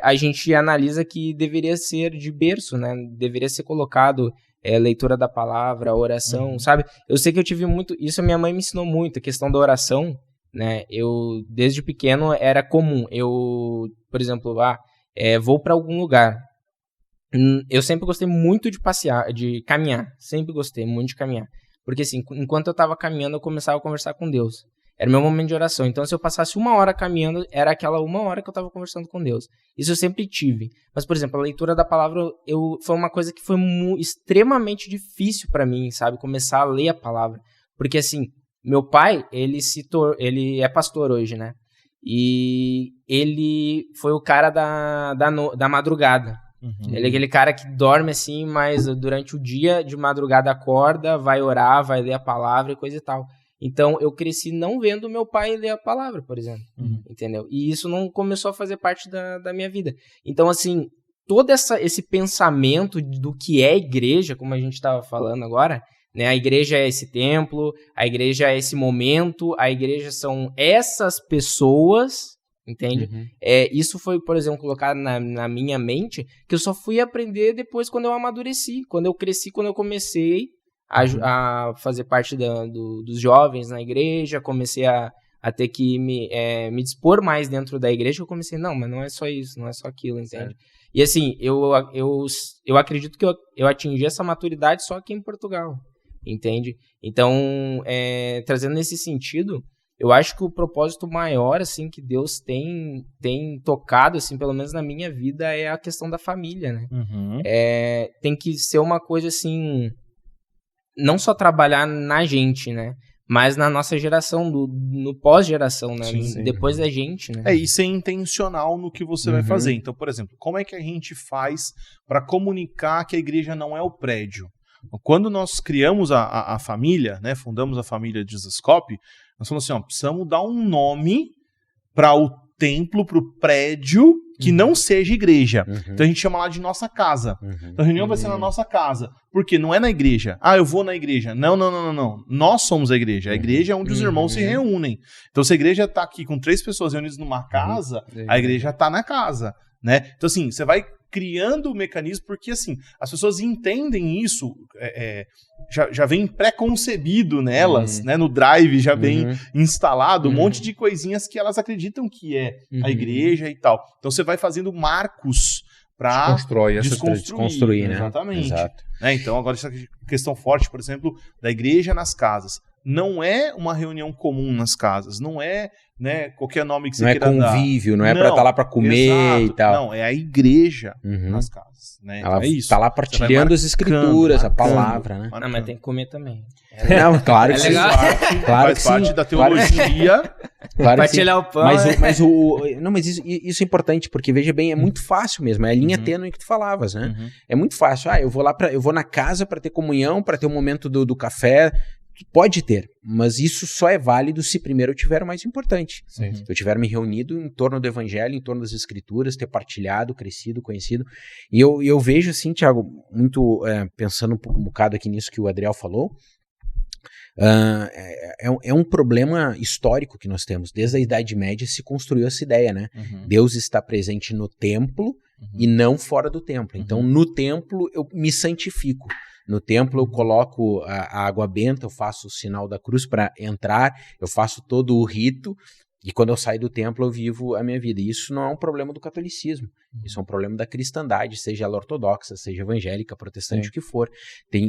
a gente analisa que deveria ser de berço, né? Deveria ser colocado leitura da palavra, oração, sabe? Eu sei que eu tive muito... Isso a minha mãe me ensinou muito, a questão da oração, né? Eu, desde pequeno, era comum. Eu, por exemplo, vou para algum lugar. Eu sempre gostei muito de passear, de caminhar. Sempre gostei muito de caminhar. Porque assim, enquanto eu estava caminhando, eu começava a conversar com Deus. Era o meu momento de oração. Então, se eu passasse 1 hora caminhando, era aquela 1 hora que eu estava conversando com Deus. Isso eu sempre tive. Mas, por exemplo, a leitura da palavra foi uma coisa que foi extremamente difícil para mim, sabe? Começar a ler a palavra. Porque, assim, meu pai, ele é pastor hoje, né? E ele foi o cara da madrugada. Ele é aquele cara que dorme assim, mas durante o dia, de madrugada, acorda, vai orar, vai ler a palavra e coisa e tal. Então, eu cresci não vendo meu pai ler a palavra, por exemplo, entendeu? E isso não começou a fazer parte da minha vida. Então, assim, todo esse pensamento do que é igreja, como a gente estava falando agora, né? A igreja é esse templo, a igreja é esse momento, a igreja são essas pessoas, entende? Isso foi, por exemplo, colocado na minha mente, que eu só fui aprender depois quando eu amadureci, quando eu cresci, quando eu comecei a fazer parte dos jovens na igreja, comecei a ter que me dispor mais dentro da igreja, eu comecei, não, mas não é só isso, não é só aquilo, entende? E assim, eu acredito que eu atingi essa maturidade só aqui em Portugal, entende? Então, trazendo nesse sentido, eu acho que o propósito maior, assim, que Deus tem tocado, assim, pelo menos na minha vida, é a questão da família, né? Tem que ser uma coisa, assim, não só trabalhar na gente, né? Mas na nossa geração, no pós-geração, né? Sim. Depois da gente, né? E ser intencional no que você vai fazer. Então, por exemplo, como é que a gente faz para comunicar que a igreja não é o prédio? Quando nós criamos a família, né? Fundamos a família de Jesuscope, nós falamos assim, precisamos dar um nome para o templo, para o prédio que não seja igreja. Então a gente chama lá de nossa casa. Então a reunião vai ser na nossa casa. Porque não é na igreja. Eu vou na igreja. Não. Nós somos a igreja. A igreja é onde os irmãos se reúnem. Então se a igreja está aqui com 3 pessoas reunidas numa casa, a igreja está na casa, né? Então assim, você vai criando o mecanismo, porque assim, as pessoas entendem isso, já vem pré-concebido nelas, né, no drive já vem instalado um monte de coisinhas que elas acreditam que é a igreja e tal. Então você vai fazendo marcos para desconstruir, né? Exatamente. Exato. Então agora essa questão forte, por exemplo, da igreja nas casas. Não é uma reunião comum nas casas, não é, né, qualquer nome que você queira dar. Não é convívio, não é para estar lá para comer e tal. Não, é a igreja nas casas, né? Ela está lá partilhando as escrituras, a palavra, né? Não, mas tem que comer também. Não, claro que sim. Faz parte da teologia. Partilhar o pão. Mas isso é importante, porque veja bem, é muito fácil mesmo, é a linha tênue que tu falavas, né? É muito fácil. Eu vou na casa para ter comunhão, para ter o momento do café. Pode ter, mas isso só é válido se primeiro eu tiver o mais importante. Se eu tiver me reunido em torno do evangelho, em torno das escrituras, ter partilhado, crescido, conhecido. E eu vejo assim, Thiago, muito pensando um bocado aqui nisso que o Adriel falou, é um problema histórico que nós temos. Desde a Idade Média se construiu essa ideia, né? Deus está presente no templo e não fora do templo. Então, no templo eu me santifico. No templo eu coloco a água benta, eu faço o sinal da cruz para entrar, eu faço todo o rito, e quando eu saio do templo eu vivo a minha vida. E isso não é um problema do catolicismo, isso é um problema da cristandade, seja ela ortodoxa, seja evangélica, protestante, o que for.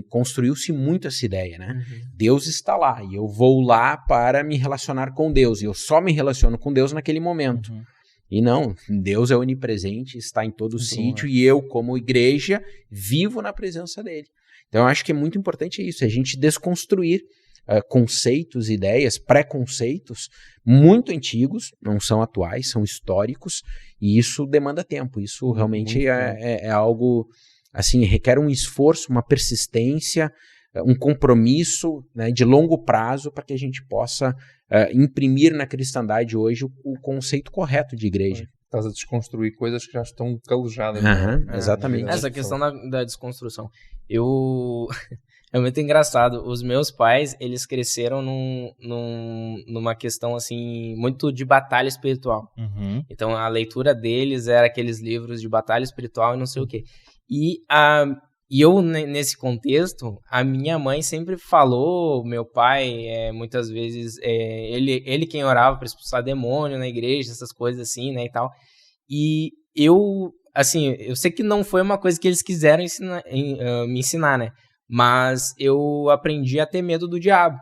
Construiu-se muito essa ideia, né? Deus está lá, e eu vou lá para me relacionar com Deus, e eu só me relaciono com Deus naquele momento. E não, Deus é onipresente, está em todo o sítio, e eu, como igreja, vivo na presença dele. Então, eu acho que é muito importante isso, a gente desconstruir conceitos, ideias, preconceitos muito antigos, não são atuais, são históricos, e isso demanda tempo. Isso realmente é algo, assim, requer um esforço, uma persistência, um compromisso, né, de longo prazo para que a gente possa imprimir na cristandade hoje o conceito correto de igreja. Estás a desconstruir coisas que já estão calejadas. Exatamente. Essa questão da desconstrução. É muito engraçado. Os meus pais, eles cresceram numa questão, assim, muito de batalha espiritual. Então, a leitura deles era aqueles livros de batalha espiritual e não sei o quê. E eu, nesse contexto, a minha mãe sempre falou, meu pai, muitas vezes, ele quem orava para expulsar demônio na igreja, essas coisas assim, né, e tal. E eu, assim, eu sei que não foi uma coisa que eles quiseram me ensinar, né, mas eu aprendi a ter medo do diabo,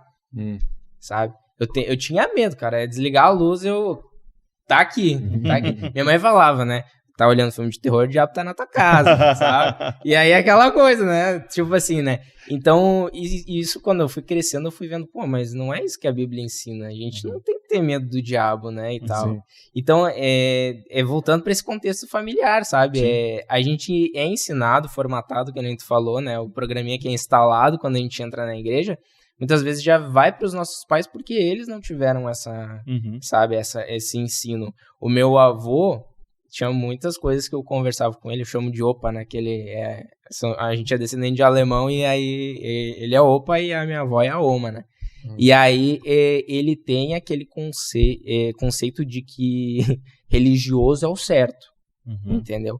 sabe? Eu tinha medo, cara, desligar a luz, tá aqui. Minha mãe falava, né? Tá olhando filme de terror, o diabo tá na tua casa, sabe? E aí aquela coisa, né? Tipo assim, né? Então, isso quando eu fui crescendo, eu fui vendo, pô, mas não é isso que a Bíblia ensina. A gente não tem que ter medo do diabo, né? E tal. Sim. Então, voltando pra esse contexto familiar, sabe? A gente é ensinado, formatado, que a gente falou, né? O programinha que é instalado quando a gente entra na igreja, muitas vezes já vai pros nossos pais porque eles não tiveram sabe? Esse ensino. O meu avô, tinha muitas coisas que eu conversava com ele, eu chamo de opa, né, que a gente é descendente de alemão e aí ele é opa e a minha avó é a oma, né. E aí ele tem aquele conceito de que religioso é o certo, entendeu?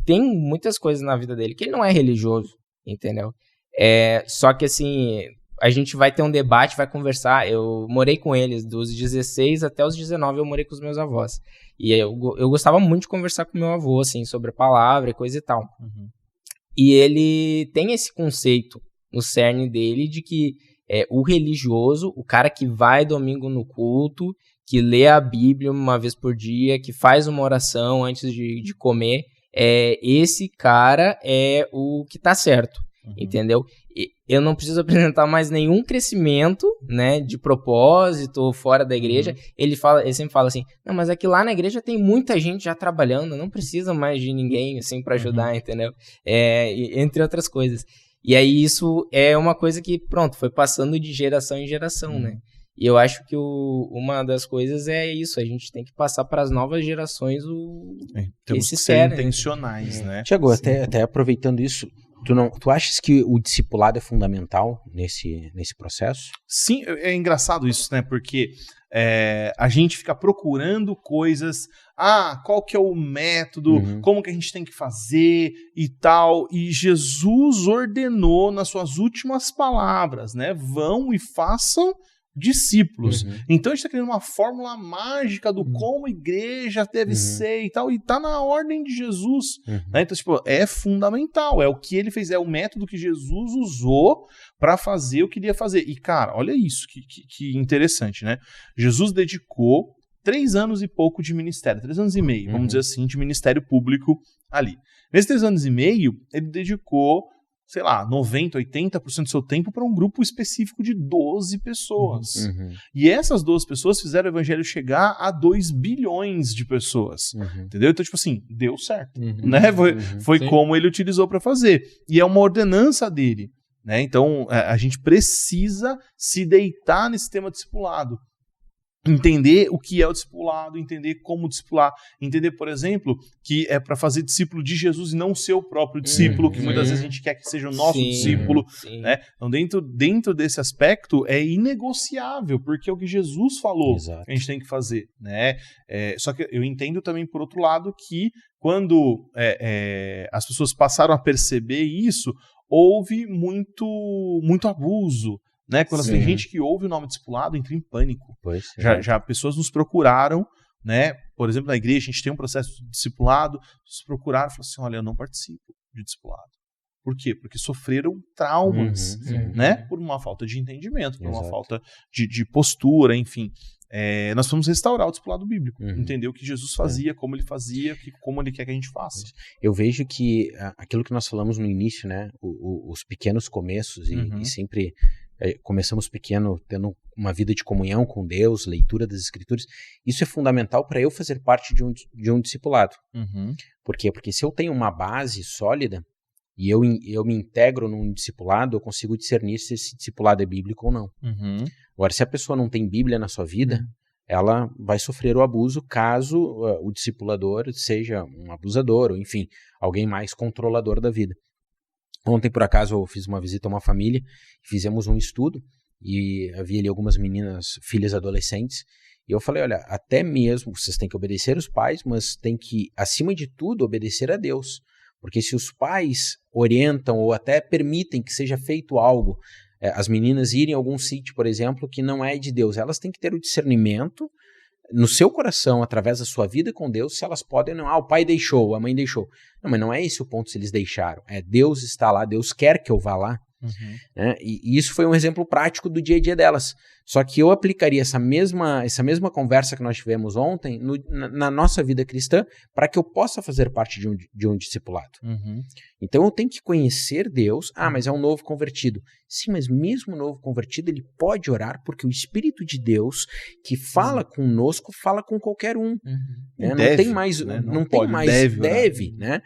Tem muitas coisas na vida dele que ele não é religioso, entendeu? Só que assim, a gente vai ter um debate, vai conversar. Eu morei com eles dos 16 até os 19, eu morei com os meus avós. E eu gostava muito de conversar com meu avô, assim, sobre a palavra e coisa e tal. E ele tem esse conceito no cerne dele de que o religioso, o cara que vai domingo no culto, que lê a Bíblia uma vez por dia, que faz uma oração antes de comer, esse cara é o que tá certo, entendeu? Eu não preciso apresentar mais nenhum crescimento, né, de propósito fora da igreja. Ele sempre fala assim, não, mas aqui lá na igreja tem muita gente já trabalhando, não precisa mais de ninguém, assim, para ajudar, entendeu? Entre outras coisas. E aí isso é uma coisa que, pronto, foi passando de geração em geração, né? E eu acho que uma das coisas é isso, a gente tem que passar para as novas gerações temos que ser intencionais, né? Tiago, até aproveitando isso, tu achas que o discipulado é fundamental nesse processo? Sim, é engraçado isso, né? Porque a gente fica procurando coisas, qual que é o método, como que a gente tem que fazer e tal, e Jesus ordenou nas suas últimas palavras, né? Vão e façam discípulos. Então a gente está criando uma fórmula mágica do como a igreja deve ser e tal, e tá na ordem de Jesus. Né? Então, tipo, é fundamental, é o que ele fez, é o método que Jesus usou para fazer o que ele ia fazer. E, cara, olha isso, que interessante, né? Jesus dedicou 3 anos e pouco de ministério, 3 anos e meio, vamos dizer assim, de ministério público ali. Nesses 3 anos e meio, ele dedicou, sei lá, 90%, 80% do seu tempo para um grupo específico de 12 pessoas. E essas 12 pessoas fizeram o evangelho chegar a 2 bilhões de pessoas. Entendeu? Então, tipo assim, deu certo. Né? Foi como ele utilizou para fazer. E é uma ordenança dele. Né? Então, a gente precisa se deitar nesse tema discipulado. Entender o que é o discipulado, entender como discipular, entender, por exemplo, que é para fazer discípulo de Jesus e não o seu próprio discípulo, que muitas vezes a gente quer que seja o nosso discípulo. Né? Então, dentro desse aspecto, é inegociável, porque é o que Jesus falou que a gente tem que fazer. Né? Só que eu entendo também, por outro lado, que quando as pessoas passaram a perceber isso, houve muito abuso. Né? Quando tem gente que ouve o nome discipulado, entra em pânico. Já pessoas nos procuraram, né? Por exemplo, na igreja a gente tem um processo de discipulado, nos procuraram e falaram assim, olha, eu não participo de discipulado. Por quê? Porque sofreram traumas, né? Por uma falta de entendimento, por uma falta de postura, enfim. nós vamos restaurar o discipulado bíblico, entender o que Jesus fazia, como ele fazia, como ele quer que a gente faça. Eu vejo que aquilo que nós falamos no início, né, os pequenos começos, e sempre começamos pequeno, tendo uma vida de comunhão com Deus, leitura das Escrituras, isso é fundamental para eu fazer parte de um discipulado. Por quê? Porque se eu tenho uma base sólida, e eu me integro num discipulado, eu consigo discernir se esse discipulado é bíblico ou não. Agora, se a pessoa não tem Bíblia na sua vida, ela vai sofrer o abuso caso o discipulador seja um abusador, ou enfim, alguém mais controlador da vida. Ontem, por acaso, eu fiz uma visita a uma família, fizemos um estudo, e havia ali algumas meninas, filhas adolescentes, e eu falei, olha, até mesmo vocês têm que obedecer os pais, mas têm que, acima de tudo, obedecer a Deus. Porque se os pais orientam ou até permitem que seja feito algo, as meninas irem a algum sítio, por exemplo, que não é de Deus, elas têm que ter o discernimento no seu coração, através da sua vida com Deus, se elas podem ou não. O pai deixou, a mãe deixou. Não, mas não é esse o ponto se eles deixaram. Deus está lá, Deus quer que eu vá lá. Né? E isso foi um exemplo prático do dia a dia delas. Só que eu aplicaria essa mesma conversa que nós tivemos ontem na nossa vida cristã para que eu possa fazer parte de um discipulado. Então eu tenho que conhecer Deus. Mas é um novo convertido. Sim, mas mesmo novo convertido, ele pode orar porque o Espírito de Deus que fala conosco, fala com qualquer um. Né? Não tem mais, né? não tem mais deve, né?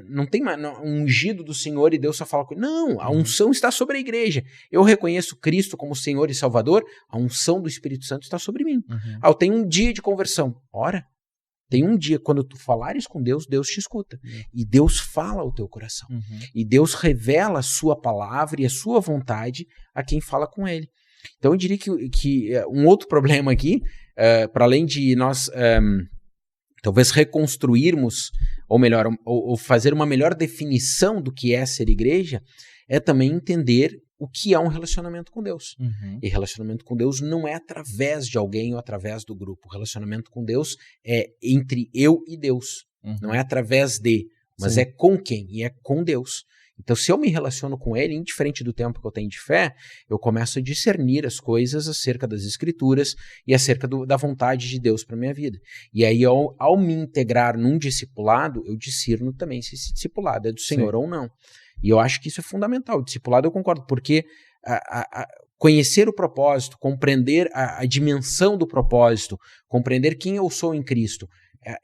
Não tem mais um ungido do Senhor e Deus só fala com ele. Não, a unção está sobre a igreja. Eu reconheço Cristo como Senhor e Salvador, a unção do Espírito Santo está sobre mim. Eu tenho um dia de conversão. Ora, tem um dia, quando tu falares com Deus, Deus te escuta. E Deus fala ao teu coração. E Deus revela a sua palavra e a sua vontade a quem fala com ele. Então eu diria que um outro problema aqui, para além de nós talvez reconstruirmos, ou melhor, ou fazer uma melhor definição do que é ser igreja, é também entender o que é um relacionamento com Deus. E relacionamento com Deus não é através de alguém ou através do grupo. O relacionamento com Deus é entre eu e Deus. Não é através de, mas é com quem? E é com Deus. Então, se eu me relaciono com Ele, indiferente do tempo que eu tenho de fé, eu começo a discernir as coisas acerca das Escrituras e acerca da vontade de Deus para a minha vida. E aí, ao me integrar num discipulado, eu discerno também se esse discipulado é do Senhor ou não. E eu acho que isso é fundamental. O discipulado eu concordo, porque conhecer o propósito, compreender a dimensão do propósito, compreender quem eu sou em Cristo,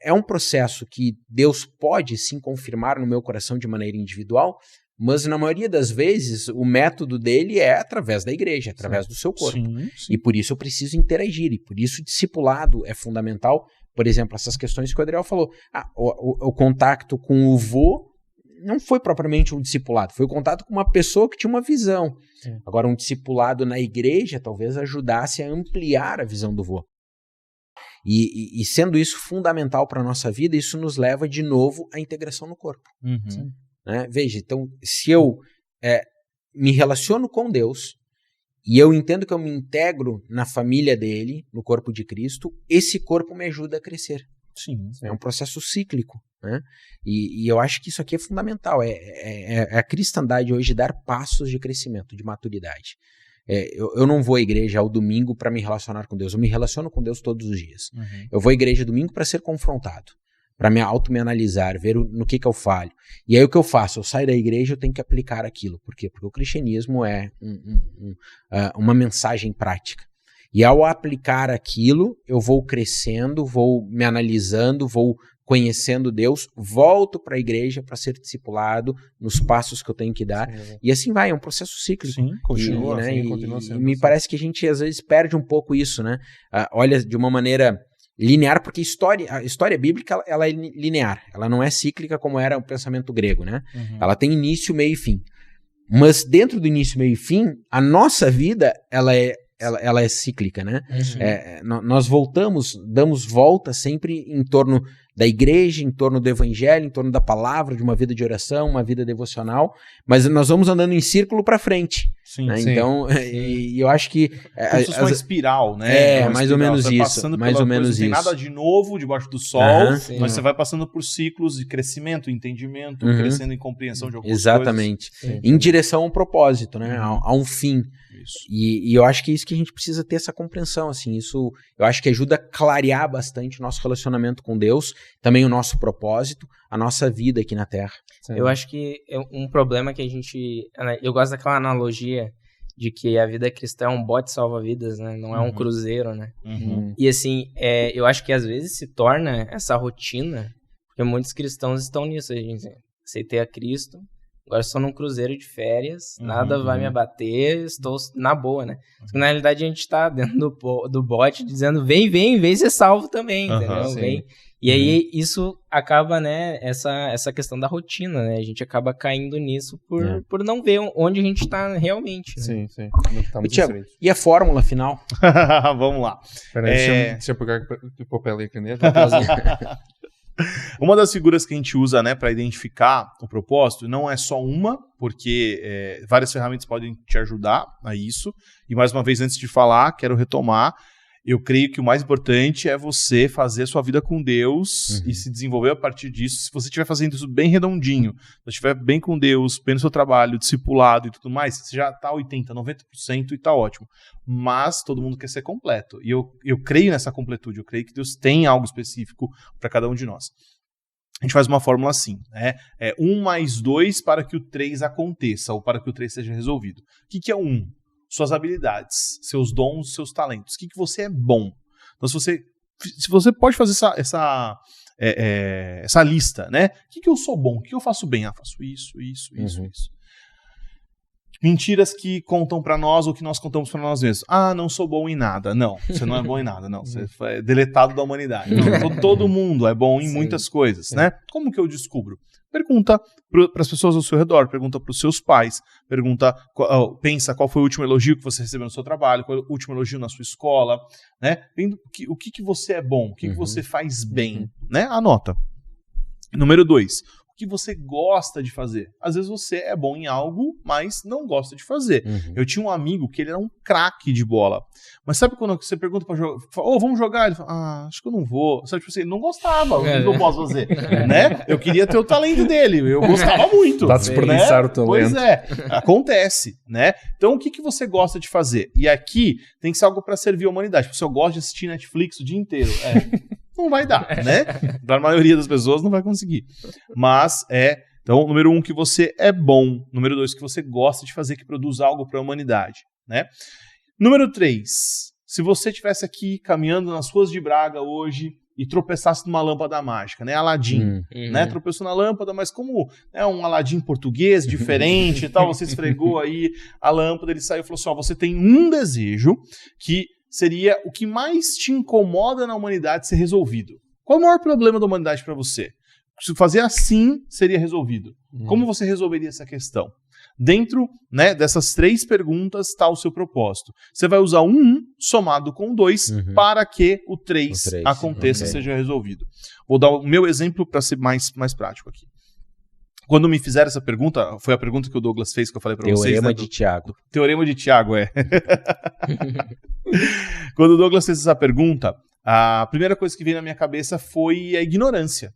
é um processo que Deus pode sim confirmar no meu coração de maneira individual, mas na maioria das vezes o método dele é através da igreja, através do seu corpo. Sim. E por isso eu preciso interagir, e por isso o discipulado é fundamental. Por exemplo, essas questões que o Adriel falou. O contato com o vô não foi propriamente um discipulado, foi o contato com uma pessoa que tinha uma visão. Sim. Agora, um discipulado na igreja talvez ajudasse a ampliar a visão do vô. E sendo isso fundamental para a nossa vida, isso nos leva de novo à integração no corpo. Né? Veja, então, se eu me relaciono com Deus e eu entendo que eu me integro na família dele, no corpo de Cristo, esse corpo me ajuda a crescer. Sim. É um processo cíclico. Né? E eu acho que isso aqui é fundamental. É a cristandade hoje dar passos de crescimento, de maturidade. Eu não vou à igreja ao domingo para me relacionar com Deus. Eu me relaciono com Deus todos os dias. Eu vou à igreja domingo para ser confrontado, para me analisar, ver no que eu falho. E aí o que eu faço? Eu saio da igreja, eu tenho que aplicar aquilo. Por quê? Porque o cristianismo é uma mensagem prática. E ao aplicar aquilo, eu vou crescendo, vou me analisando, vou conhecendo Deus, volto para a igreja para ser discipulado nos passos que eu tenho que dar. Sim. E assim vai, é um processo cíclico. Sim, continua, continua sendo. E me parece que a gente às vezes perde um pouco isso, né? Olha de uma maneira linear, porque a história bíblica ela é linear, ela não é cíclica como era o pensamento grego, né? Ela tem início, meio e fim. Mas dentro do início, meio e fim, a nossa vida, ela é cíclica, né? Nós damos volta sempre em torno da igreja, em torno do evangelho, em torno da palavra, de uma vida de oração, uma vida devocional, mas nós vamos andando em círculo para frente. Sim, né? sim. Então, e eu acho que... Como se fosse uma espiral, né? É, mais ou menos isso. Mais ou menos isso. Não tem nada de novo debaixo do sol, mas você vai passando por ciclos de crescimento, entendimento, crescendo em compreensão de algumas coisas. Exatamente. Em direção a um propósito, né? A um fim. Isso. E eu acho que é isso que a gente precisa ter, essa compreensão, assim, isso eu acho que ajuda a clarear bastante o nosso relacionamento com Deus, também o nosso propósito, a nossa vida aqui na Terra. Eu acho que um problema que a gente... Eu gosto daquela analogia de que a vida cristã é um bote salva-vidas, né? Não é um cruzeiro, né? E assim, eu acho que às vezes se torna essa rotina, porque muitos cristãos estão nisso, a gente aceitei a Cristo, agora estou num cruzeiro de férias, nada vai me abater, estou na boa, né? Na realidade, a gente está dentro do bote dizendo, vem ser salvo também, entendeu? Vem. E aí, isso acaba, né, essa questão da rotina, né? A gente acaba caindo nisso por não ver onde a gente está realmente. Né? Sim. Tiago, e a fórmula final? Vamos lá. Peraí, deixa eu pegar o papel e a caneta. Uma das figuras que a gente usa, né, para identificar o propósito não é só uma, porque várias ferramentas podem te ajudar a isso. E mais uma vez, antes de falar, quero retomar. Eu creio que o mais importante é você fazer a sua vida com Deus e se desenvolver a partir disso. Se você estiver fazendo isso bem redondinho, se você estiver bem com Deus, bem no seu trabalho, discipulado e tudo mais, você já está 80%, 90% e está ótimo. Mas todo mundo quer ser completo. E eu creio nessa completude, eu creio que Deus tem algo específico para cada um de nós. A gente faz uma fórmula assim, né? 1 mais 2 para que o 3 aconteça, ou para que o 3 seja resolvido. O que é 1? Suas habilidades, seus dons, seus talentos. O que você é bom? Então, se você pode fazer essa lista, né? O que eu sou bom? O que eu faço bem? Faço isso. Mentiras que contam pra nós ou que nós contamos pra nós mesmos. Não sou bom em nada. Não, você não é bom em nada. Não, você é deletado da humanidade. Não, todo mundo é bom em muitas coisas, né? Como que eu descubro? Pergunta para as pessoas ao seu redor, pergunta para os seus pais, pensa qual foi o último elogio que você recebeu no seu trabalho, qual foi o último elogio na sua escola, né? O que você é bom, o que você faz bem, né? Anota. Número 2. O que você gosta de fazer. Às vezes você é bom em algo, mas não gosta de fazer. Eu tinha um amigo que ele era um craque de bola. Mas sabe quando você pergunta pra jogar, vamos jogar? Ele fala, acho que eu não vou. Sabe, tipo assim, ele não gostava, o que eu posso fazer? Né? Eu queria ter o talento dele, eu gostava muito. Dá desperdiçar o talento. Pois acontece, né? Então, o que você gosta de fazer? E aqui tem que ser algo para servir a humanidade. Se eu gosto de assistir Netflix o dia inteiro, não vai dar, né? Para a maioria das pessoas não vai conseguir. Mas então, número 1, que você é bom. Número 2, que você gosta de fazer, que produz algo para a humanidade, né? Número 3, se você estivesse aqui caminhando nas ruas de Braga hoje e tropeçasse numa lâmpada mágica, né? Aladim, né? Tropeçou na lâmpada, mas como é um Aladim português, diferente e tal, você esfregou aí a lâmpada, ele saiu e falou assim, você tem um desejo que seria o que mais te incomoda na humanidade ser resolvido. Qual é o maior problema da humanidade para você? Se fazer assim, seria resolvido. Como você resolveria essa questão? Dentro, né, dessas 3 perguntas está o seu propósito. Você vai usar o 1 somado com o 2 para que o 3 aconteça, seja resolvido. Vou dar o meu exemplo para ser mais prático aqui. Quando me fizeram essa pergunta, foi a pergunta que o Douglas fez, que eu falei para vocês. Teorema de Tiago. Teorema de Tiago, Quando o Douglas fez essa pergunta, a primeira coisa que veio na minha cabeça foi a ignorância.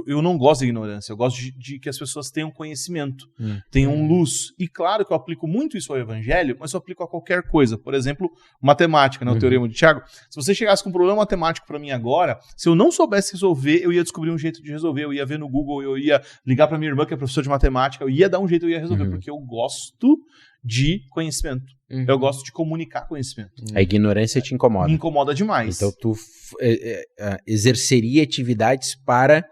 Eu não gosto de ignorância, eu gosto de que as pessoas tenham conhecimento, tenham luz. E claro que eu aplico muito isso ao evangelho, mas eu aplico a qualquer coisa. Por exemplo, matemática, né, o Teorema de Tiago. Se você chegasse com um problema matemático para mim agora, se eu não soubesse resolver, eu ia descobrir um jeito de resolver. Eu ia ver no Google, eu ia ligar para minha irmã, que é professora de matemática, eu ia dar um jeito, eu ia resolver, porque eu gosto de conhecimento. Eu gosto de comunicar conhecimento. A ignorância te incomoda. Me incomoda demais. Então tu exerceria atividades para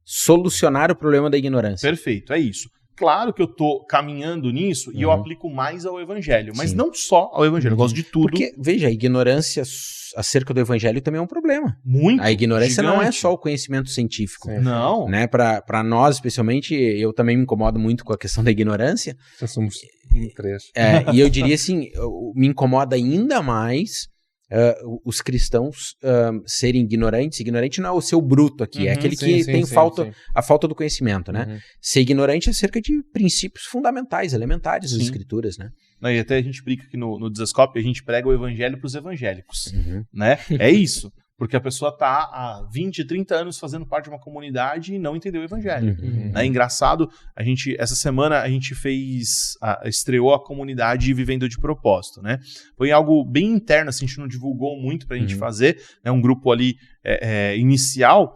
solucionar o problema da ignorância. Perfeito, é isso. Claro que eu estou caminhando nisso e eu aplico mais ao evangelho, mas não só ao evangelho, eu gosto de tudo. Porque, veja, a ignorância acerca do evangelho também é um problema. Muito. A ignorância gigante. não é só o conhecimento científico. Sim. Não. Né? Para nós, especialmente, eu também me incomodo muito com a questão da ignorância. Já somos 3. E eu diria assim, me incomoda ainda mais os cristãos serem ignorantes. Ignorante não é o seu bruto aqui, é aquele que tem a falta do conhecimento, né? Ser ignorante é acerca de princípios fundamentais, elementares das escrituras, né? né? E até a gente brinca aqui no Desascope, a gente prega o evangelho para os evangélicos, né? É isso. Porque a pessoa está há 20, 30 anos fazendo parte de uma comunidade e não entendeu o evangelho. É engraçado, essa semana a gente estreou a comunidade Vivendo de Propósito, né? Foi algo bem interno, assim, a gente não divulgou muito pra gente fazer, né? Um grupo ali inicial.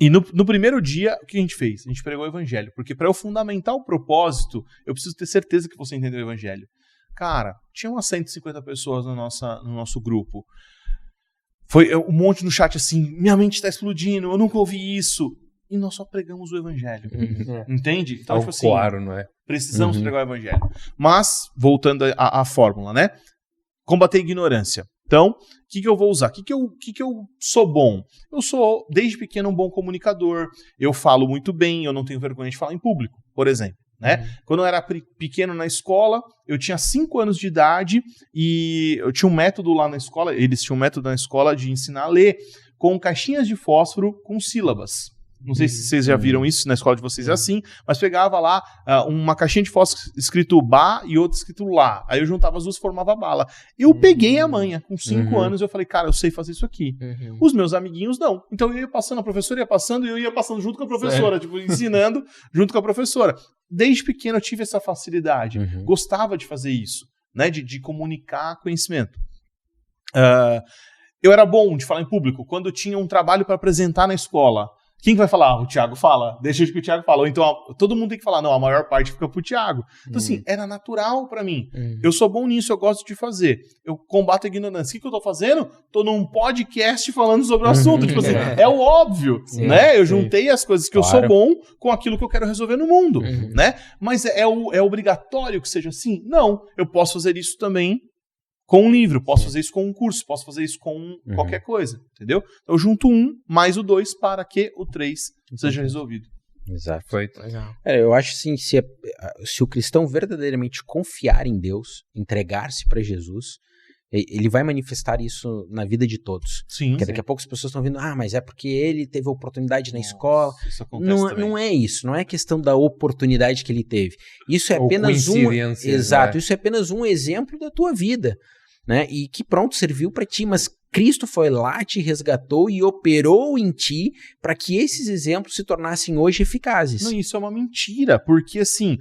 E no primeiro dia, o que a gente fez? A gente pregou o evangelho, porque para eu fundamentar o propósito, eu preciso ter certeza que você entendeu o evangelho. Cara, tinha umas 150 pessoas no nosso grupo. Foi um monte no chat assim, minha mente está explodindo, eu nunca ouvi isso. E nós só pregamos o evangelho. Entende? Então, tipo assim, claro, não é? Precisamos pregar o evangelho. Mas, voltando à fórmula, né? Combater a ignorância. Então, o que eu vou usar? O que eu sou bom? Eu sou, desde pequeno, um bom comunicador. Eu falo muito bem, eu não tenho vergonha de falar em público, por exemplo. Né? Quando eu era pequeno na escola, eu tinha 5 anos de idade e eu tinha um método lá na escola, eles tinham um método na escola de ensinar a ler com caixinhas de fósforo com sílabas. Não sei se vocês já viram isso, na escola de vocês é assim, mas pegava lá uma caixinha de fósforo escrito Bá e outra escrito Lá. Aí eu juntava as duas e formava bala. Eu peguei a manha, com 5 anos, eu falei, cara, eu sei fazer isso aqui. Os meus amiguinhos não. Então eu ia passando, a professora ia passando e eu ia passando junto com a professora, tipo, ensinando junto com a professora. Desde pequeno eu tive essa facilidade. Gostava de fazer isso, né? De comunicar conhecimento. Eu era bom de falar em público. Quando eu tinha um trabalho para apresentar na escola, quem vai falar? O Thiago fala. Deixa que o Thiago fala. Ou então todo mundo tem que falar. Não, a maior parte fica pro Thiago. Então assim, era natural pra mim. Eu sou bom nisso, eu gosto de fazer. Eu combato a ignorância. O que eu tô fazendo? Tô num podcast falando sobre o assunto. Tipo assim, é o óbvio, né? Eu juntei as coisas que eu sou bom com aquilo que eu quero resolver no mundo, né? Mas é obrigatório que seja assim? Não. Eu posso fazer isso também com um livro, posso fazer isso com um curso, posso fazer isso com qualquer coisa, entendeu? Então eu junto 1 mais o 2 para que o 3 seja resolvido. Exato. Eu acho assim, se o cristão verdadeiramente confiar em Deus, entregar-se para Jesus, ele vai manifestar isso na vida de todos. Sim. Porque daqui a pouco as pessoas estão vindo, mas é porque ele teve oportunidade na escola. Isso acontece não é isso, não é questão da oportunidade que ele teve. Isso é apenas isso é apenas um exemplo da tua vida, né? E que pronto, serviu para ti, mas Cristo foi lá, te resgatou e operou em ti para que esses exemplos se tornassem hoje eficazes. Não, isso é uma mentira, porque assim,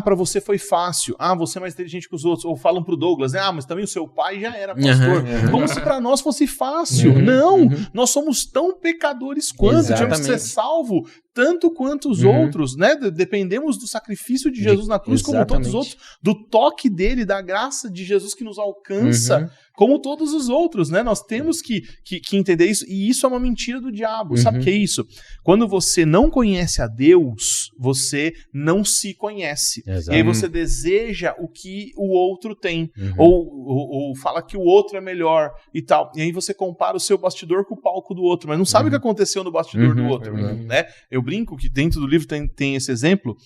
para você foi fácil, você é mais inteligente que os outros, ou falam pro Douglas, né? Mas também o seu pai já era pastor, como se para nós fosse fácil. Não, nós somos tão pecadores quanto, tivemos que ser salvo tanto quanto os outros, né? Dependemos do sacrifício de Jesus na cruz, como todos os outros, do toque dele, da graça de Jesus que nos alcança, como todos os outros, né? Nós temos que entender isso, e isso é uma mentira do diabo. Sabe o que é isso? Quando você não conhece a Deus, você não se conhece. Exato. E aí você deseja o que o outro tem, ou fala que o outro é melhor e tal. E aí você compara o seu bastidor com o palco do outro, mas não sabe o que aconteceu no bastidor do outro, né? Eu brinco que dentro do livro tem esse exemplo,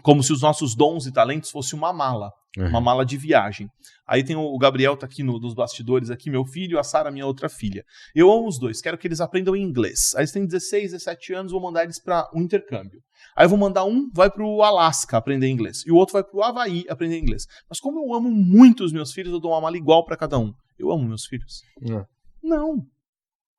como se os nossos dons e talentos fossem uma mala de viagem. Aí tem o Gabriel, tá aqui nos bastidores, aqui, meu filho, a Sara, minha outra filha. Eu amo os dois, quero que eles aprendam inglês. Aí eles têm 16, 17 anos, vou mandar eles para um intercâmbio. Aí eu vou mandar um, vai pro Alasca aprender inglês, e o outro vai pro Havaí aprender inglês. Mas como eu amo muito os meus filhos, eu dou uma mala igual para cada um. Eu amo meus filhos.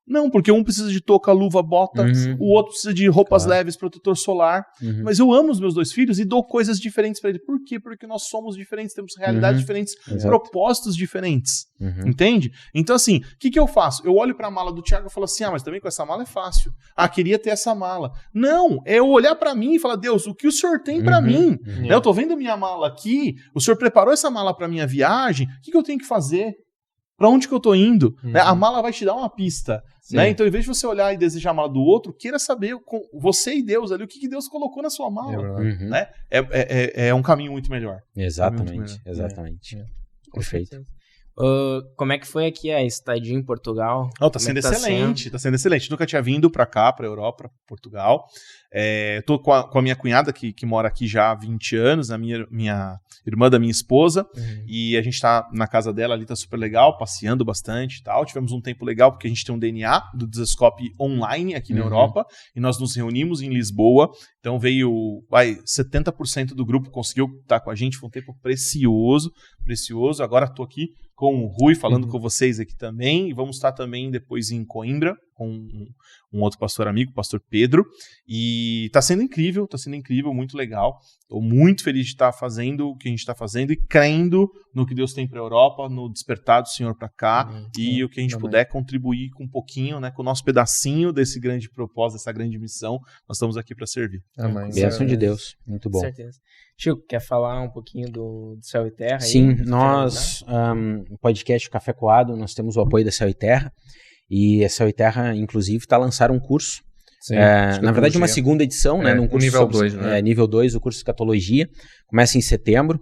Não, porque um precisa de touca, luva, bota, o outro precisa de roupas leves, protetor solar. Mas eu amo os meus dois filhos e dou coisas diferentes para ele. Por quê? Porque nós somos diferentes, temos realidades diferentes, propósitos diferentes. Entende? Então, assim, o que eu faço? Eu olho para a mala do Thiago e falo assim, mas também com essa mala é fácil. Queria ter essa mala. Não, é eu olhar para mim e falar, Deus, o que o Senhor tem para mim? Eu tô vendo a minha mala aqui, o Senhor preparou essa mala para minha viagem, o que eu tenho que fazer? Para onde que eu tô indo? Né? A mala vai te dar uma pista. Né? Então, em vez de você olhar e desejar a mala do outro, queira saber com você e Deus ali o que Deus colocou na sua mala. Né? É um caminho muito melhor. Exatamente. Perfeito. Como é que foi aqui a estadia em Portugal? Tá sendo excelente, tá sendo excelente. Nunca tinha vindo pra cá, pra Europa, pra Portugal. Tô com a minha cunhada, que mora aqui já há 20 anos, a minha irmã da minha esposa, e a gente tá na casa dela ali, tá super legal, passeando bastante e tal. Tivemos um tempo legal, porque a gente tem um DNA do Dizascope online aqui na Europa, e nós nos reunimos em Lisboa, então veio 70% do grupo conseguiu estar com a gente, foi um tempo precioso. Agora tô aqui com o Rui, falando com vocês aqui também, e vamos estar também depois em Coimbra, com um outro pastor amigo, o pastor Pedro, e tá sendo incrível, muito legal. Tô muito feliz de estar fazendo o que a gente está fazendo e crendo no que Deus tem para a Europa, no despertar do Senhor para cá, e o que a gente puder contribuir com um pouquinho, né, com o nosso pedacinho desse grande propósito, dessa grande missão, nós estamos aqui para servir. Amém. Bênção de Deus, muito bom. Com certeza. Chico, quer falar um pouquinho do Céu e Terra? Sim, nós, o podcast Café Coado, nós temos o apoio da Céu e Terra, e a Céu e Terra, inclusive, está a lançar um curso. Sim, na verdade, uma segunda edição, né, num curso nível 2, né? Nível 2, o curso de Escatologia, começa em setembro.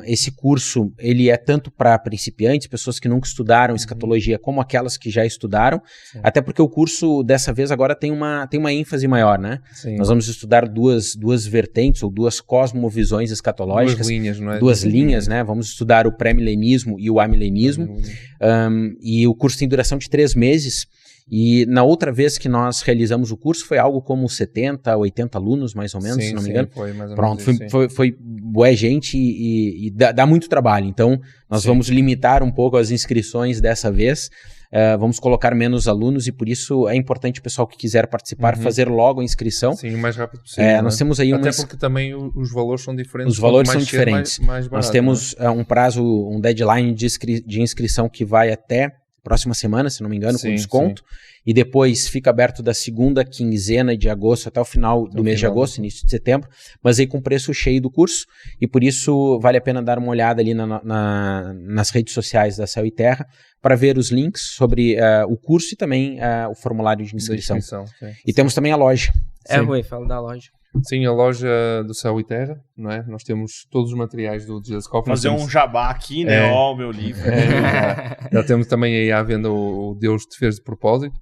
Esse curso, ele é tanto para principiantes, pessoas que nunca estudaram escatologia, como aquelas que já estudaram, até porque o curso, dessa vez, agora tem uma ênfase maior, né? Sim. Nós vamos estudar duas vertentes, ou duas cosmovisões escatológicas. Duas linhas, não é? Duas linhas, né? Vamos estudar o pré-milenismo e o amilenismo. E o curso tem duração de 3 meses. E na outra vez que nós realizamos o curso foi algo como 70, 80 alunos, mais ou menos, se não me engano. Foi mais ou Pronto, menos foi boa gente e dá muito trabalho. Então, nós vamos limitar um pouco as inscrições dessa vez. Vamos colocar menos alunos e por isso é importante o pessoal que quiser participar fazer logo a inscrição. Sim, o mais rápido possível. Nós temos aí até porque também os valores são diferentes. Os valores são diferentes. Mais barato, nós temos um prazo, um deadline de inscrição que vai até próxima semana, se não me engano, com desconto. E depois fica aberto da segunda quinzena de agosto até o final do mês de agosto, início de setembro, mas aí com preço cheio do curso. E por isso vale a pena dar uma olhada ali nas redes sociais da Céu e Terra para ver os links sobre o curso e também o formulário de inscrição. E temos também a loja. Rui, fala da loja. Sim, a loja do Céu e Terra, não é? Nós temos todos os materiais do Dizascope. Fazer um jabá aqui, né? O meu livro. Já temos também aí à venda o Deus te fez de propósito.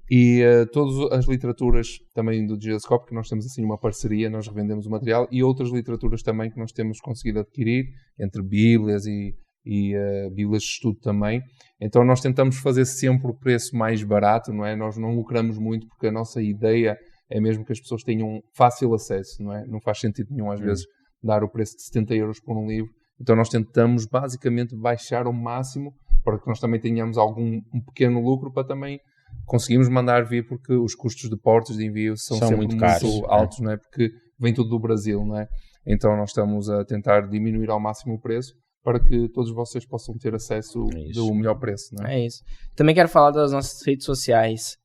E todas as literaturas também do Dizascope, que nós temos assim uma parceria, nós revendemos o material, e outras literaturas também que nós temos conseguido adquirir, entre Bíblias e Bíblias de estudo também. Então nós tentamos fazer sempre o preço mais barato, não é? Nós não lucramos muito porque a nossa ideia é mesmo que as pessoas tenham fácil acesso, não é? Não faz sentido nenhum às vezes dar o preço de 70 euros por um livro. Então nós tentamos basicamente baixar ao máximo para que nós também tenhamos um pequeno lucro para também conseguirmos mandar vir, porque os custos de portos de envio são sempre muito caros, altos, não é? Porque vem tudo do Brasil, não é? Então nós estamos a tentar diminuir ao máximo o preço para que todos vocês possam ter acesso do melhor preço, não é? É isso. Também quero falar das nossas redes sociais.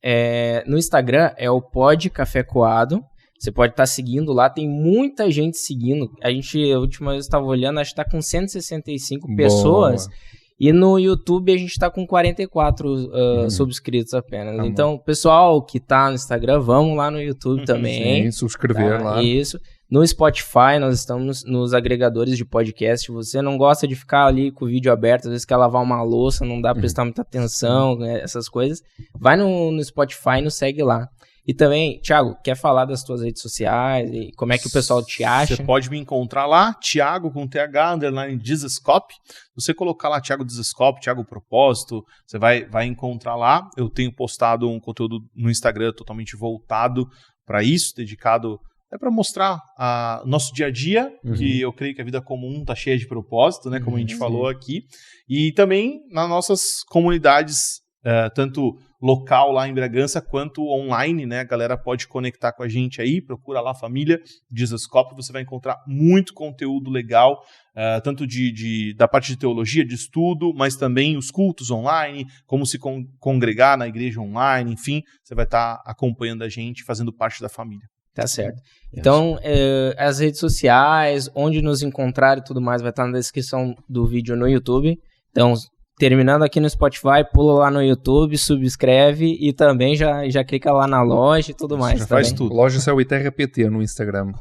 No Instagram é o Pod Café Coado. Você pode estar seguindo lá, tem muita gente seguindo. A última vez eu estava olhando, acho que está com 165 pessoas. E no YouTube a gente está com 44 subscritos apenas. Então, pessoal que está no Instagram, vamos lá no YouTube também. Sim, subscrever lá. Isso. No Spotify, nós estamos nos agregadores de podcast. Você não gosta de ficar ali com o vídeo aberto, às vezes quer lavar uma louça, não dá pra prestar muita atenção, essas coisas. Vai no Spotify e nos segue lá. E também, Thiago, quer falar das tuas redes sociais e como é que o pessoal te acha? Você pode me encontrar lá, Thiago com TH, _Dizascope. Se você colocar lá Thiago Dizascope, Thiago Propósito, você vai encontrar lá. Eu tenho postado um conteúdo no Instagram totalmente voltado para isso, dedicado para mostrar o nosso dia a dia, que eu creio que a vida comum está cheia de propósito, né, como a gente falou aqui. E também nas nossas comunidades, tanto local lá em Bragança, quanto online, né? A galera pode conectar com a gente aí, procura lá a família Dizascope, você vai encontrar muito conteúdo legal, tanto da parte de teologia, de estudo, mas também os cultos online, como se congregar na igreja online, enfim, você vai estar acompanhando a gente, fazendo parte da família. Tá certo. Então, as redes sociais, onde nos encontrar e tudo mais, vai estar na descrição do vídeo no YouTube. Então, terminando aqui no Spotify, pula lá no YouTube, subscreve e também já clica lá na loja e tudo mais. Já faz tudo. Loja Céu e Terra PT no Instagram.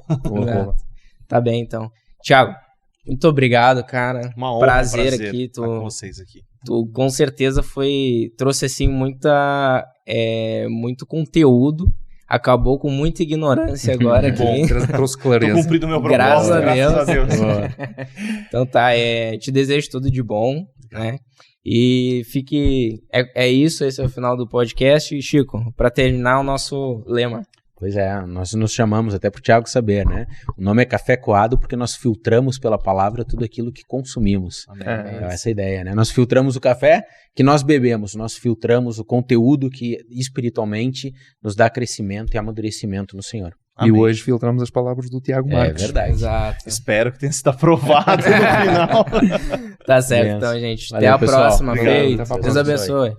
Tá bem, então. Thiago, Muito obrigado, cara. Uma honra, prazer aqui. estar com vocês aqui. Tu com certeza trouxe assim muito conteúdo. Acabou com muita ignorância agora aqui. Bom, trouxe clareza. Tô cumprindo o meu propósito, graças a Deus. Então tá, te desejo tudo de bom, né? E é isso, esse é o final do podcast. E Chico, para terminar o nosso lema. Pois é, nós nos chamamos, até pro Thiago saber, né? O nome é Café Coado porque nós filtramos pela palavra tudo aquilo que consumimos. É essa a ideia, né? Nós filtramos o café que nós bebemos, nós filtramos o conteúdo que espiritualmente nos dá crescimento e amadurecimento no Senhor. Amém. E hoje filtramos as palavras do Tiago Marques. É verdade. Exato. Espero que tenha sido aprovado no final. Tá certo, então, gente. Valeu, até a próxima. Deus abençoe.